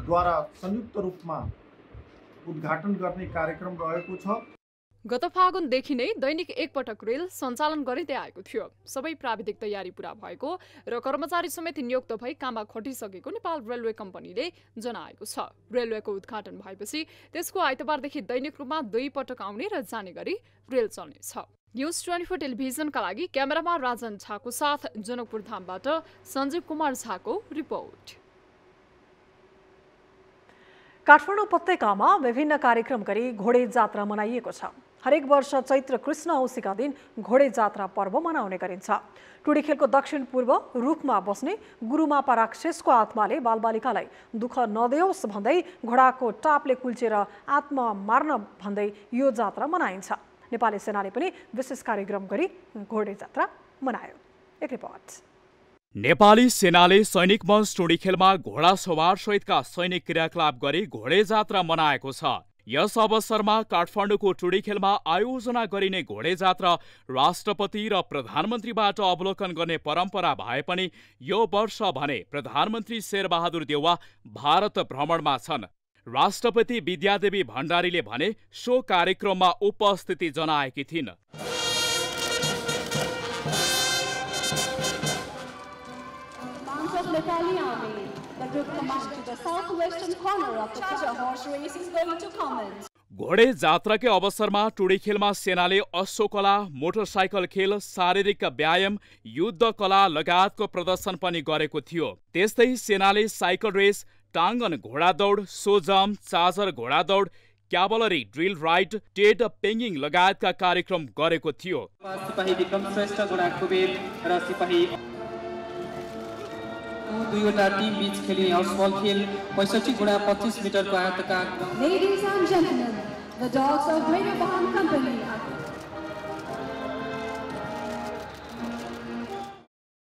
द्वारा संयुक्त रूपमा उद्घाटन गर्ने कार्यक्रम रहेको छ। गत फागुनदेखि नै दैनिक एकपटक रेल सञ्चालन गरिँदै आएको थियो। सबै प्राविधिक तयारी पूरा भएको र कर्मचारी समेत नियुक्त भई काममा खटिसकेको नेपाल रेलवे कम्पनीले जनाएको छ। रेलवेको उद्घाटन भएपछि त्यसको आइतबारदेखि दैनिक रूपमा 2 पटक आउने र जाने गरी रेल चल्नेछ। न्युज 24 टेलिभिजनका लागि क्यामेरामा राजन झाको साथ जनकपुर धामबाट सञ्जीव कुमार झाको रिपोर्ट। काठमाडौँ उपत्यकामा विभिन्न कार्यक्रम गरी घोडे जात्रा मनाइएको छ। हरेक वर्ष चैत्र कृष्ण औँसीका दिन घोडे जात्रा पर्व मनाउने गरिन्छ। टुडीखेलको दक्षिण पूर्व रुखमा बस्ने गुरुमापा राक्षसको आत्माले बालबालिकालाई दुःख नदेओस् भन्दै घोडाको टापले कुल्चेर आत्मा मार्न भन्दै यो जात्रा मनाइन्छ। नेपाली सेनाले पनि विशेष कार्यक्रम गरी घोडे जात्रा मनायो। एक रिपोर्ट। नेपाली सेनाले सैनिक मञ्च टुडीखेलमा घोडा सवार सहितका सैनिक क्रियाकलाप गरी घोडे जात्रा मनाएको छ। यस अवसरमा काठमाडौँको टुडीखेलमा आयोजना गरिने घोडे जात्रा राष्ट्रपति र प्रधानमन्त्रीबाट अवलोकन गर्ने परम्परा भए पनि यो वर्ष भने प्रधानमन्त्री शेरबहादुर देउवा भारत भ्रमणमा छन्। राष्ट्रपति विद्यादेवी भण्डारीले भने सो कार्यक्रममा उपस्थिति जनाएकी थिइन्। घोडे जात्राकै अवसरमा टुडीखेलमा सेनाले अश्वकला, मोटरसाइकल खेल, शारीरिक व्यायाम, युद्ध कला लगायतको प्रदर्शन पनि गरेको थियो। त्यस्तै सेनाले साइकल रेस, टाङ्गन घोडा दौड, सोजम, चार्जर घोडा दौड, क्याभलरी ड्रिल राइड, टेड पेङ्गिङ लगायतका कार्यक्रम गरेको थियो। दुईवटा टिम बीच खेलिने हर्सबल खेल 65 गुणा 25 मिटरको आयताकार। Ladies and gentlemen, the dogs of Greater Bahan Company.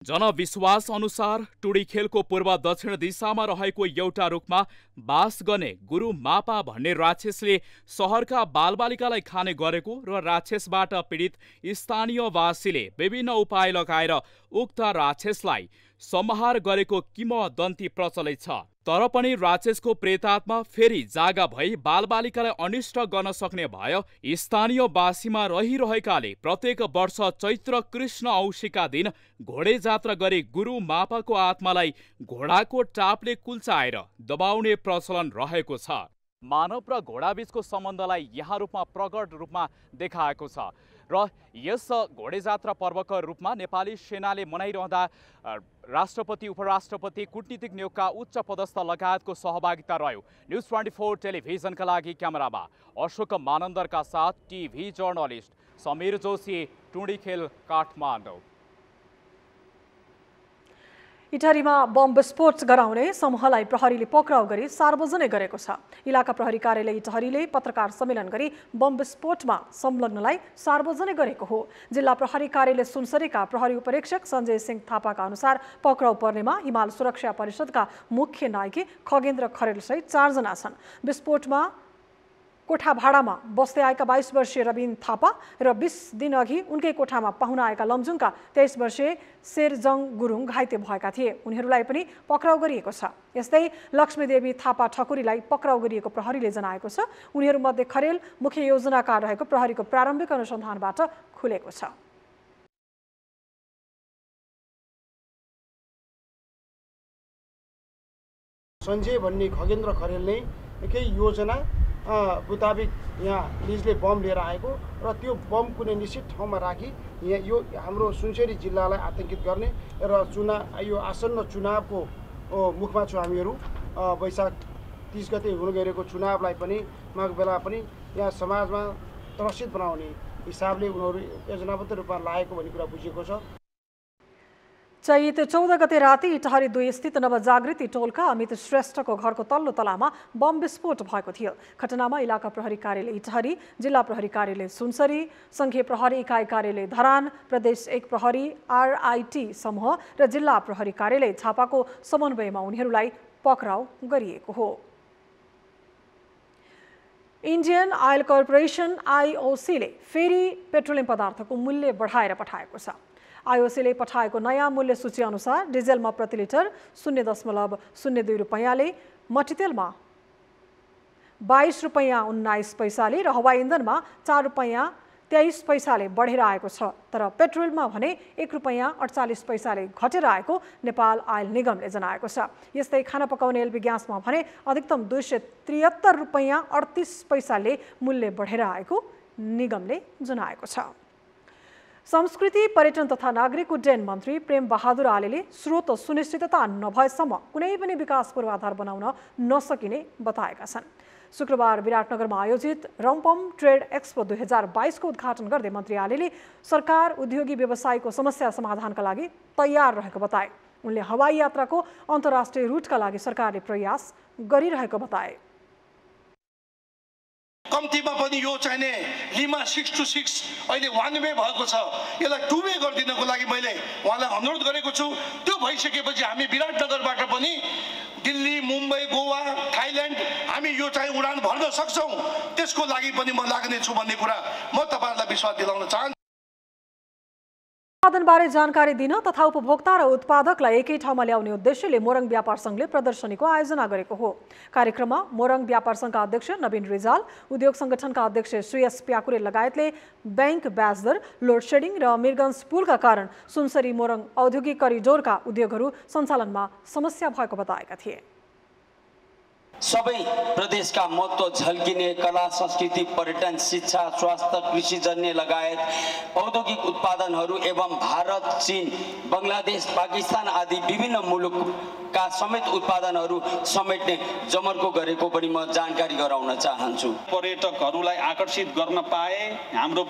जनविश्वास अनुसार टुडीखेलको पूर्व दक्षिण दिशामा रहेको एउटा रुखमा बास गर्ने गुरु मापा भन्ने राक्षसले सहरका बालबालिकालाई खाने गरेको र राक्षसबाट पीडित स्थानीयवासीले विभिन्न उपाय लगाएर उक्त राक्षसलाई संहार गरेको किंवदन्ती प्रचलित छ। तर पनि राक्षसको प्रेतात्मा फेरि जागा भई बालबालिकालाई अनिष्ट गर्न सक्ने भए स्थानीयवासीमा रहिरहेकाले प्रत्येक वर्ष चैत्र कृष्ण औँसीका दिन घोडे जात्रा गरी गुरु मापाको आत्मालाई घोडाको टापले कुल्चाएर दबाउने प्रचलन रहेको छ। मानव र घोडाबीचको सम्बन्धलाई यहाँ रूपमा प्रगट रूपमा देखाएको छ र यस घोडे जात्रा पर्वको रूपमा नेपाली सेनाले मनाइरहँदा राष्ट्रपति, उपराष्ट्रपति, कूटनीतिक नियोगका उच्च पदस्थ लगायतको सहभागिता रह्यो। न्युज 24 टेलिभिजनका लागि क्यामेरामा अशोक मानन्दरका साथ टिभी जर्नलिस्ट समीर जोशी, टुडीखेल, काठमाडौँ। इटहरीमा बम विस्फोट गराउने समूहलाई प्रहरीले पक्राउ गरी सार्वजनिक गरेको छ। इलाका प्रहरी कार्यालय इटहरीले पत्रकार सम्मेलन गरी बम विस्फोटमा संलग्नलाई सार्वजनिक गरेको हो। जिल्ला प्रहरी कार्यालय सुनसरीका प्रहरी उपरीक्षक सञ्जय सिंह थापाका अनुसार पक्राउ पर्नेमा हिमाल सुरक्षा परिषदका मुख्य नायकी खगेन्द्र खरेल सहित 4 जना छन्। विस्फोटमा कोठा भाडामा बस्दै आएका 22 वर्षीय रविन थापा र 20 दिन अघि उनकै कोठामा पाहुना आएका लमजुङका 23 वर्षीय शेरजङ गुरुङ घाइते भएका थिए। उनीहरूलाई पनि पक्राउ गरिएको छ। यस्तै लक्ष्मीदेवी थापा ठकुरीलाई पक्राउ गरिएको प्रहरीले जनाएको छ। उनीहरूमध्ये खरेल मुख्य योजनाकार रहेको प्रहरीको प्रारम्भिक अनुसन्धानबाट खुलेको छ। सञ्जय भन्ने खगेन्द्र खरेल नै केही योजना मुताबिक यहाँ लिजले बम लिएर आएको र त्यो बम कुनै निश्चित ठाउँमा राखी यहाँ यो हाम्रो सुनसरी जिल्लालाई आतंकित गर्ने र यो आसन्न चुनावको मुखमा छौँ हामीहरू। वैशाख 30 गते हुन गइरहेको चुनावलाई पनि माघ बेला पनि यहाँ समाजमा त्रसित बनाउने हिसाबले उनीहरू योजनाबद्ध रूपमा लागेको भन्ने कुरा बुझिएको छ। चैत 14 गते राति इटहरी 2 स्थित नवजागृति टोलका अमित श्रेष्ठको घरको तल्लो तलामा बम विस्फोट भएको थियो। घटनामा इलाका प्रहरी कार्यालय इटहरी, जिल्ला प्रहरी कार्यालय सुनसरी, संघीय प्रहरी इकाइ कार्यालय धरान, प्रदेश 1 प्रहरी, आरआईटी समूह र जिल्ला प्रहरी कार्यालय झापाको समन्वयमा उनीहरूलाई पक्राउ गरिएको हो। इन्डियन ऑयल कर्पोरेसन आईओसीले फेरि पेट्रोलियम पदार्थको मूल्य बढाएर पठाएको छ। आईओसीले पठाएको नयाँ मूल्य सूची अनुसार डिजेलमा प्रति लिटर 0.02 रुपैयाँले, मट्टीतेलमा 22 रुपैयाँ 19 पैसाले र हवाई इन्धनमा 4 रुपैयाँ 23 पैसाले बढेर आएको छ। तर पेट्रोलमा भने 1 रुपैयाँ 48 पैसाले घटेर आएको नेपाल आयल निगमले जनाएको छ। यस्तै खाना पकाउने एलपी ग्यासमा भने अधिकतम 273 रुपैयाँ 38 पैसाले मूल्य बढेर आएको निगमले जनाएको छ। संस्कृति पर्यटन तथा नागरिक उड्डयन मन्त्री प्रेम बहादुर आलेले स्रोत सुनिश्चितता नभएसम्म कुनै पनि विकास पूर्वाधार बनाउन नसकिने बताएका छन्। शुक्रबार विराटनगरमा आयोजित रम्पम ट्रेड एक्सपो 2022 को उद्घाटन गर्दै मन्त्री आलेले सरकार उद्योगी व्यवसायको समस्या समाधानका लागि तयार रहेको बताए। उनले हवाई यात्राको अन्तर्राष्ट्रिय रुटका लागि सरकारले प्रयास गरिरहेको बताए। कम्तीमा पनि यो चाहिने लिमा 626 अहिले 1 वे भएको छ, यसलाई 2 वे गरिदिनको लागि मैले उहाँलाई अनुरोध गरेको छु। त्यो भइसकेपछि हामी विराटनगरबाट पनि दिल्ली, मुम्बई, गोवा, थाइल्यान्ड हामी यो चाहिँ उडान भर्न सक्छौँ। त्यसको लागि पनि म लाग्ने छु भन्ने कुरा म तपाईहरुलाई विश्वास दिलाउन चाहन्छु। उत्पादनबारे जानकारी दिन तथा उपभोक्ता र उत्पादकलाई एकै ठाउँमा ल्याउने उद्देश्यले मोरङ व्यापार संघले प्रदर्शनीको आयोजना गरेको हो। कार्यक्रममा मोरङ व्यापार संघका अध्यक्ष नवीन रिजाल, उद्योग संगठनका अध्यक्ष श्रेयस प्याकुरे लगायतले बैंक ब्याज दर, लोड शेडिङ र मिरगन्ज पुलका कारण सुनसरी मोरङ औद्योगिक करिडोरका उद्योगहरू सञ्चालनमा समस्या भएको बताएका थिए। सबै प्रदेशका महत्त्व झल्किने कला, संस्कृति, पर्यटन, शिक्षा, स्वास्थ्य, कृषिजन्य लगायत औद्योगिक उत्पादनहरू एवं भारत, चीन, बङ्गलादेश, पाकिस्तान आदि विभिन्न मुलुकका समेत उत्पादनहरू समेट्ने जमर्को गरेको पनि म जानकारी गराउन चाहन्छु। पर्यटकहरूलाई आकर्षित गर्न पाए, हाम्रो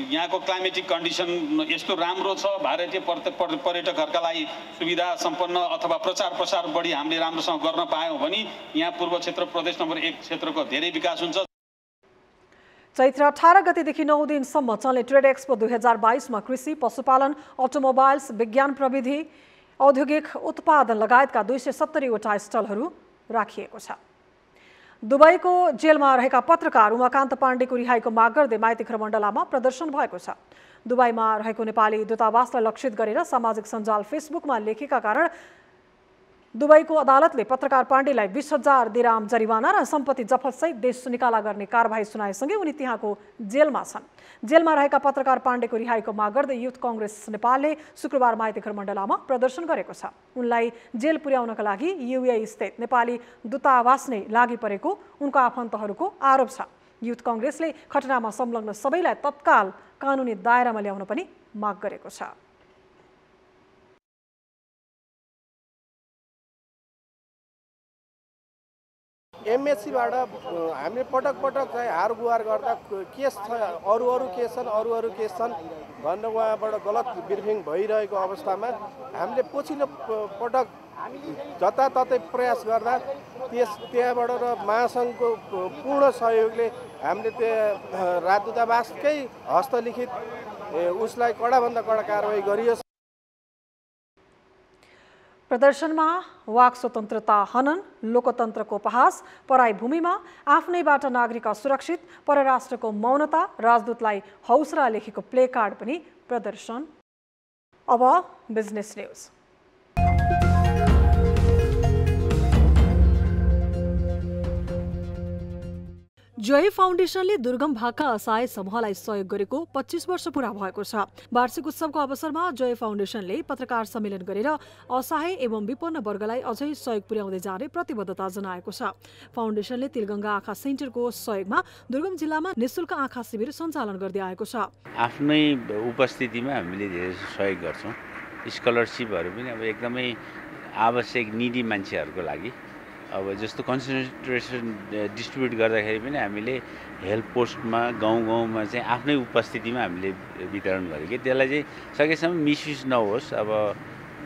यहाँको क्लाइमेटिक कन्डिसन यस्तो राम्रो छ, भारतीय पर्यटकहरूका लागि सुविधा सम्पन्न अथवा प्रचार प्रसार बढी हामीले राम्रोसँग गर्न पायौँ भने यहाँ पूर्व क्षेत्र प्रदेश नम्बर 1 क्षेत्रको धेरै विकास हुन्छ। चैत्र 18 गतेदेखि 9 दिनसम्म चल्ने ट्रेड एक्सपो 2022 मा कृषि, पशुपालन, अटोमोबाइल्स, विज्ञान प्रविधि, औद्योगिक उत्पादन लगायतका 270 वटा स्टलहरू राखिएको छ। दुबईको जेलमा रहेका पत्रकार उमाकान्त पाण्डेको रिहाईको माग गर्दै माइती खरमण्डलामा प्रदर्शन भएको छ। दुबईमा रहेको नेपाली दूतावासलाई लक्षित गरेर सामाजिक सञ्जाल फेसबुकमा लेखेका कारण दुबईको अदालतले पत्रकार पाण्डेलाई 20,000 दिराम जरिवाना र सम्पत्ति जफतसहित देश निकाला गर्ने कारबाही सुनाएसँगै उनी त्यहाँको जेलमा छन्। जेलमा रहेका पत्रकार पाण्डेको रिहाईको माग गर्दै युथ कांग्रेस नेपालले शुक्रबार माइती खरमण्डलामा प्रदर्शन गरेको छ। उनलाई जेल पुर्याउनका लागि युएई स्थित नेपाली दूतावास नै लागि परेको उनको आफन्तहरूको आरोप छ। युथ कांग्रेसले घटनामा संलग्न सबैलाई तत्काल कानुनी दायरामा ल्याउन पनि माग गरेको छ। एमएससीबाट हामीले पटक चाहिँ हार गुहार गर्दा केस छ, अरू केस छन् भनेर उहाँबाट गलत ब्रिफिङ भइरहेको अवस्थामा हामीले पछिल्लो पटक जताततै प्रयास गर्दा त्यहाँबाट र महासङ्घको पूर्ण सहयोगले हामीले त्यो राजदूतावासकै हस्तलिखित उसलाई कडाभन्दा कडा कारवाही गरियो। प्रदर्शनमा वाक स्वतन्त्रता हनन, लोकतन्त्रको उपहास, पराई भूमिमा आफ्नैबाट नागरिक असुरक्षित, परराष्ट्रको मौनता, राजदूतलाई हौसला लेखेको प्ले कार्ड पनि प्रदर्शन। अब बिजनेस न्यूज। जय फाउन्डेसनले दुर्गम भागका असहाय समूहलाई सहयोग गरेको 25 वर्ष पूरा भएको छ। वार्षिक उत्सवको अवसरमा जय फाउन्डेसनले पत्रकार सम्मेलन गरेर असहाय एवं विपन्न वर्गलाई अझै सहयोग पुर्याउँदै जाने प्रतिबद्धता जनाएको छ। फाउन्डेसनले तिलगङ्गा आँखा सेन्टरको सहयोगमा दुर्गम जिल्लामा निःशुल्क आँखा शिविर सञ्चालन गर्दै आएको छ। आफ्नै उपस्थितिमा हामीले धेरै सहयोग गर्छौँ। स्कलरसिपहरू पनि अब एकदमै आवश्यक निडी मान्छेहरूको लागि अब जस्तो कन्सन्ट्रेसन डिस्ट्रिब्युट गर्दाखेरि पनि हामीले हेल्प पोस्टमा गाउँ-गाउँमा चाहिँ आफ्नै उपस्थितिमा हामीले वितरण गरेको कि त्यसलाई चाहिँ सकेसम्म मिसयुज नहोस्, अब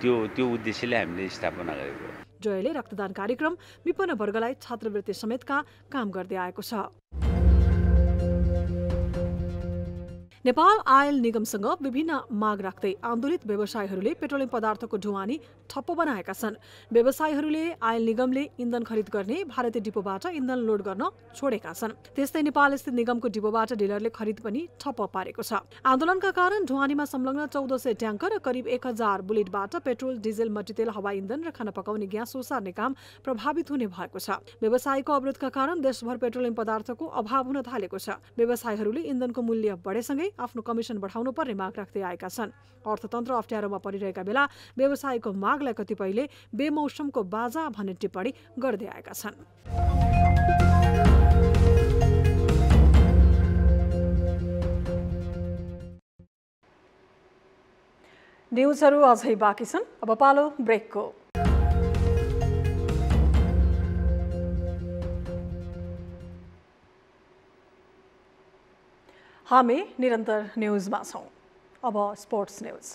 त्यो उद्देश्यले हामीले स्थापना गरेको। जयले रक्तदान कार्यक्रम, विपन्न वर्गलाई छात्रवृत्ति समेतका काम गर्दै आएको छ। नेपाल आयल निगमसँग विभिन्न माग राख्दै आन्दोलित व्यवसायीहरूले पेट्रोलियम पदार्थको ढुवानी ठप्प बनाएका छन्। व्यवसायीहरूले आयल निगमले इन्धन खरिद गर्ने भारतीय डिपोबाट इन्धन लोड गर्न छोडेका छन्। त्यस्तै नेपाल स्थित निगमको डिपोबाट डिलरले खरिद पनि ठप्प पारेको छ। आन्दोलनका कारण ढुवानीमा संलग्न 1400 ट्याङ्कर र करिब 1000 बुलेटबाट पेट्रोल, डिजेल, मट्टीतेल, हवाई इन्धन र खाना पकाउने ग्यास ओसार्ने काम प्रभावित हुने भएको छ। व्यवसायको अवरोधका कारण देशभर पेट्रोलियम पदार्थको अभाव हुन थालेको छ। व्यवसायीहरूले इन्धनको मूल्य बढेसँगै आफ्नो कमिसन बढाउनु पर्ने माग राख्दै आएका छन्। अर्थतन्त्र अप्ठ्यारोमा परिरहेका बेला व्यवसायको मागलाई कतिपयले बेमौसमको बाजा भन्ने टिप्पणी गर्दै आएका छन्। न्युजहरू अझै बाँकी छन्, अब पालो ब्रेकको। हामी निरन्तर न्युजमा छौँ। अब स्पोर्ट्स न्युज।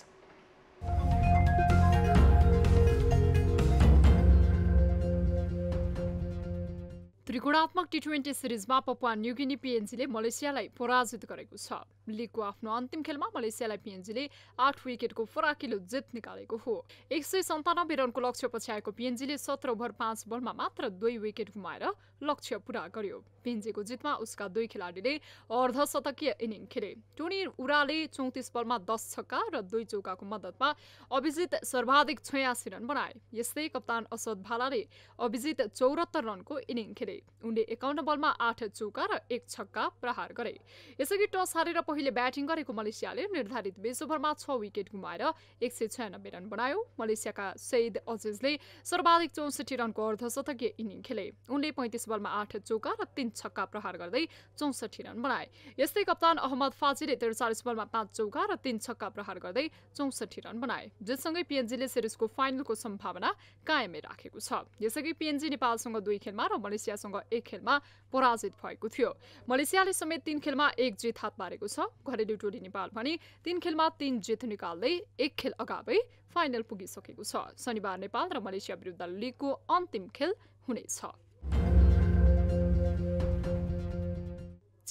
त्रिगुणात्मक टी20 सिरिजमा पपुवा न्युगिनी पिएनजीले मलेसियालाई पराजित गरेको छ। लिगको आफ्नो अन्तिम खेलमा मलेसियालाई पिएनजीले 8 विकेटको फराकिलो जित निकालेको हो। 197 रनको लक्ष्य पछ्याएको पिएनजीले 17 ओभर 5 बलमा मात्र 2 विकेट गुमाएर लक्ष्य पूरा गर्यो। पिएनजीको जितमा उसका 2 खेलाडीले अर्धशतकीय इनिङ खेले। टोनी उराले 34 बलमा 10 छक्का र 2 चौकाको मद्दतमा अभिजित सर्वाधिक 86 रन बनाए। यस्तै कप्तान असद भालाले अभिजित 74 रनको इनिङ खेले। उनले 51 बलमा 8 चौका र 1 छक्का प्रहार गरे। यसअघि टस हारेर पहिले ब्याटिङ गरेको मलेसियाले निर्धारित 20 ओभरमा 6 विकेट गुमाएर 196 रन बनायो। मलेसियाका सैद अजिजले सर्वाधिक 64 रनको अर्धशतकीय इनिङ खेले। उनले 35 बलमा 8 चौका र 3 छक्का प्रहार गर्दै 64 रन बनाए। यस्तै कप्तान अहमद फाजीले 43 बलमा 5 चौका र 3 छक्का प्रहार गर्दै 64 रन बनाए। जितसँगै पिएनजीले सिरिजको फाइनलको सम्भावना कायमै राखेको छ। यसअघि पिएनजी नेपालसँग 2 खेलमा र मलेसियासँग 1 खेलमा पराजित भएको थियो। मलेसियाले समेत 3 खेलमा 1 जित हात पारेको छ। घरेलु टोली नेपाल भने 3 खेलमा 3 जित निकाल्दै 1 खेल अगावै फाइनल पुगिसकेको छ। शनिबार नेपाल र मलेसिया विरुद्ध लिगको अन्तिम खेल हुनेछ।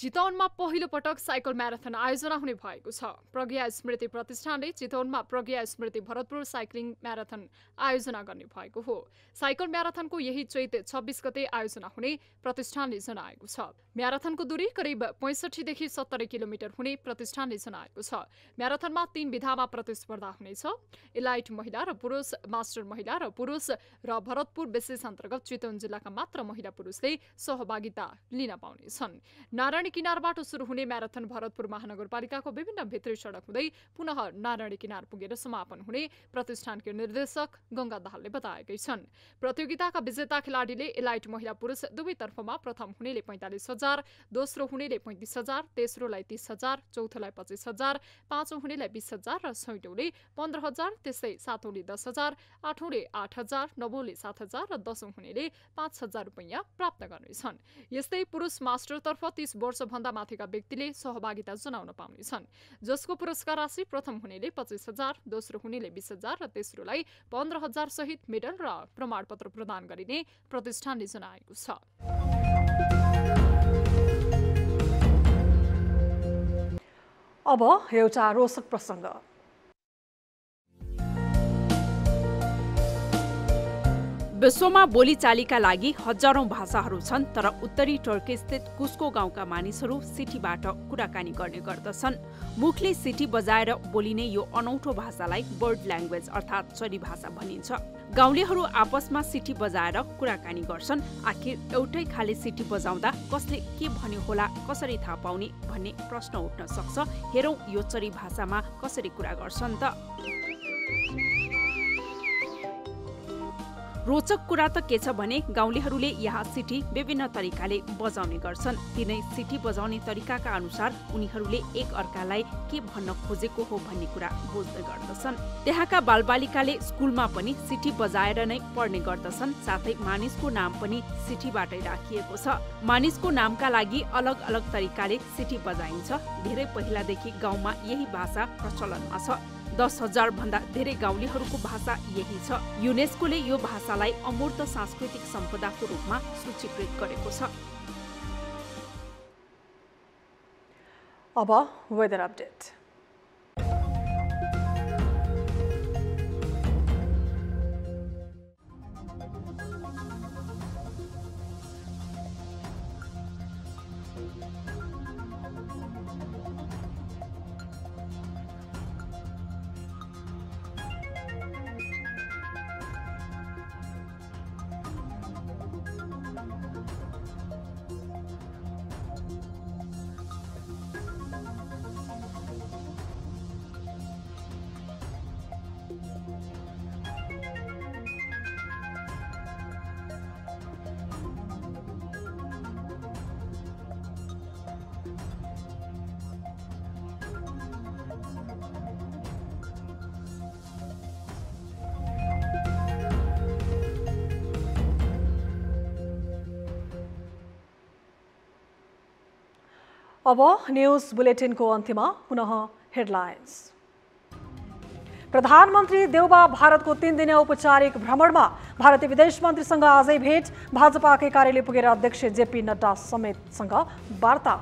चितवनमा पहिलो पटक साइकल म्याराथन आयोजना हुने भएको छ। प्रज्ञा स्मृति प्रतिष्ठानले चितवनमा प्रज्ञा स्मृति भरतपुर साइक्लिङ म्याराथन आयोजना गर्ने भएको हो। साइकल म्याराथनको यही चैत 26 गते आयोजना हुने प्रतिष्ठानले जनाएको छ। म्याराथनको दूरी करिब 65 देखि 70 किलोमिटर हुने प्रतिष्ठानले जनाएको छ। म्याराथनमा 3 विधामा प्रतिस्पर्धा हुनेछ। इलाइट महिला र पुरुष, मास्टर महिला र पुरुष र भरतपुर विशेष अन्तर्गत चितवन जिल्लाका मात्र महिला पुरुषले सहभागिता लिन पाउनेछन्। नारायणी किनारबाट सुरु हुने म्याराथन भरतपुर महानगरपालिकाको विभिन्न भित्री सडक हुँदै पुनः नारायणी किनार पुगेर समापन हुने प्रतिष्ठानका निर्देशक गंगा दाहालले बताएकै छन्। प्रतियोगिताका विजेता खेलाडीले इलाइट महिला पुरुष दुवैतर्फमा प्रथम हुनेले 45,000, दोस्रो हुनेले 35,000, तेस्रोलाई 30,000, चौथोलाई 25,000, पाँचौं हुनेलाई 20,000 र छैटौँले 15,000, त्यस्तै सातौँले 10,000, आठौँले 8,000, नवौँले 7,000 र दशौं हुनेले 5,000 रुपैयाँ प्राप्त गर्नेछन्। यस्तै पुरुष मास्टरतर्फ 30 वर्षभन्दा माथिका व्यक्तिले सहभागिता जनाउन पाउनेछन्, जसको पुरस्कार राशि प्रथम हुनेले 25,000, दोस्रो हुनेले 20,000 र तेस्रोलाई 15,000 सहित मेडल र प्रमाणपत्र प्रदान गरिने प्रतिष्ठानले जनाएको छ। अब एउटा रोचक प्रसङ्ग। विश्वमा बोलीचालीका लागि हजारौं भाषाहरू छन्, तर उत्तरी टर्की स्थित कुस्को गाउँका मानिसहरू सिटीबाट कुराकानी गर्ने गर्दछन्। मुखले सिटी बजाएर बोलिने यो अनौठो भाषालाई बर्ड ल्याङ्ग्वेज अर्थात् चरी भाषा भनिन्छ। गाउँलेहरू आपसमा सिटी बजाएर कुराकानी गर्छन्। आखिर एउटै खाले सिटी बजाउँदा कसले के भन्यो होला, कसरी थाहा पाउने भन्ने प्रश्न उठ्न सक्छ। हेरौं यो चरी भाषामा कसरी कुरा गर्छन् त। रोचक कुरा त के छ भने गाउँलेहरूले यहाँ सिटी विभिन्न तरिकाले बजाउने गर्छन्। तिनै सिटी बजाउने तरिकाका अनुसार उनीहरूले एक अर्कालाई के भन्न खोजेको हो भन्ने कुरा बुझ्दै गर्दछन्। त्यहाँका बालबालिकाले स्कुलमा पनि सिटी बजाएर नै पढ्ने गर्दछन्। साथै मानिसको नाम पनि सिटीबाटै राखिएको छ। मानिसको नामका लागि अलग अलग तरिकाले सिटी बजाइन्छ। धेरै पहिलादेखि गाउँमा यही भाषा प्रचलनमा छ। 10,000 भन्दा धेरै गाउँलेहरूको भाषा यही छ। युनेस्कोले यो भाषालाई अमूर्त सांस्कृतिक सम्पदाको रूपमा सूचीकृत गरेको छ। अब वेदर अपडेट। अब न्यूज बुलेटिनको अन्त्यमा पुनः हेडलाइन्स। प्रधानमन्त्री देउबा भारतको 3 दिने औपचारिक भ्रमणमा भारतीय विदेश मन्त्रीसँग आजै भेट, भाजपाकै कार्यालय पुगेर अध्यक्ष जेपी नड्डा समेतसँग वार्ता।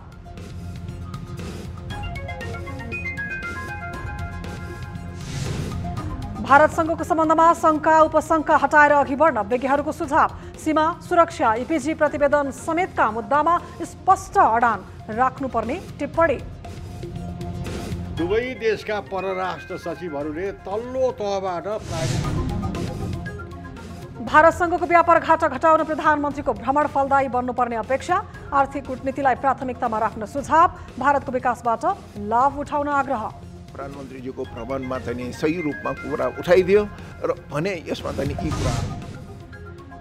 भारतसँगको सम्बन्धमा शङ्का उपशङ्का हटाएर अघि बढ्न विज्ञहरूको सुझाव, सीमा सुरक्षा इपिजी प्रतिवेदन समेतका मुद्दामा स्पष्ट अडान राख्नुपर्ने टिप्पणी। दुवै देशका परराष्ट्र सचिवहरूले तल्लो तहबाट भारतसँगको व्यापार घाटा घटाउन प्रधानमन्त्रीको भ्रमण फलदायी बन्नुपर्ने अपेक्षा, आर्थिक कूटनीतिलाई प्राथमिकतामा राख्न सुझाव, भारतको विकासबाट लाभ उठाउन आग्रह। प्रधानमन्त्रीजीको भ्रमणमा चाहिँ सही रूपमा कुरा उठाइदियो र भने यसमा चाहिँ यी कुरा।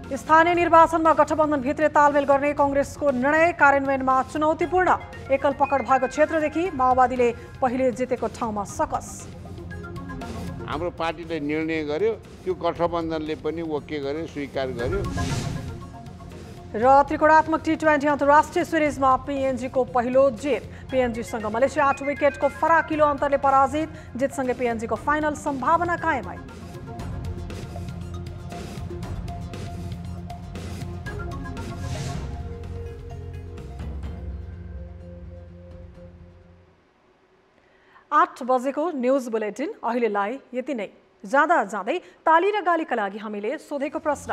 स्थानीय निर्वाचनमा गठबन्धन भित्रै तालमेल गर्ने कांग्रेसको निर्णय कार्यान्वयनमा चुनौतीपूर्ण, एकल पकड भएको क्षेत्रदेखि माओवादीले पहिले जितेको ठाउँमा सकस। हाम्रो पार्टीले निर्णय गर्यो, त्यो गठबन्धनले पनि ओके गर्यो, स्वीकार गर्यो। र त्रिकोणात्मक T20 अन्तर्राष्ट्रिय सिरिजमा पीएनजीको पहिलो जित, पीएनजीसँग मलेसिया 8 विकेटको फराकिलो अन्तरले पराजित, जितसँगै पीएनजीको फाइनल सम्भावना कायम भई। आठ बजेको न्यूज बुलेटिन अहिलेलाई यति नै। जाँदा जाँदै ताली र गालीका लागि हामीले सोधेको प्रश्न,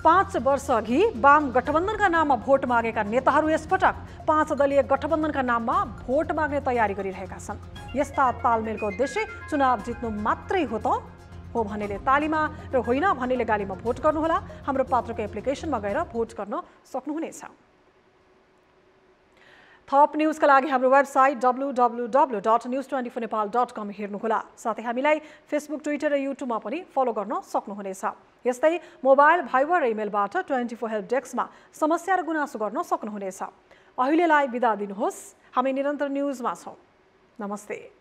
5 वर्ष अघि वाम गठबन्धनका नाममा भोट मागेका नेताहरू यसपटक 5 दलीय गठबन्धनका नाममा भोट माग्ने तयारी गरिरहेका छन्। यस्ता तालमेलको उद्देश्य चुनाव जित्नु मात्रै हो त? हो भनेले तालीमा र होइन भनेले गालीमा भोट गर्नुहोला। हाम्रो पात्रको एप्लिकेसनमा गएर भोट गर्न सक्नुहुनेछ। थप न्यूजका लागि हाम्रो वेबसाइट www.news24nepal.com हेर्नुहोला। साथै हामीलाई फेसबुक, ट्विटर र युट्युबमा पनि फलो गर्न सक्नुहुनेछ। यस्तै मोबाइल, भाइबर र इमेलबाट 24 हेल्प डेस्कमा समस्या र गुनासो गर्न सक्नुहुनेछ। अहिलेलाई बिदा दिनुहोस्। हामी निरन्तर न्यूजमा छौँ। नमस्ते।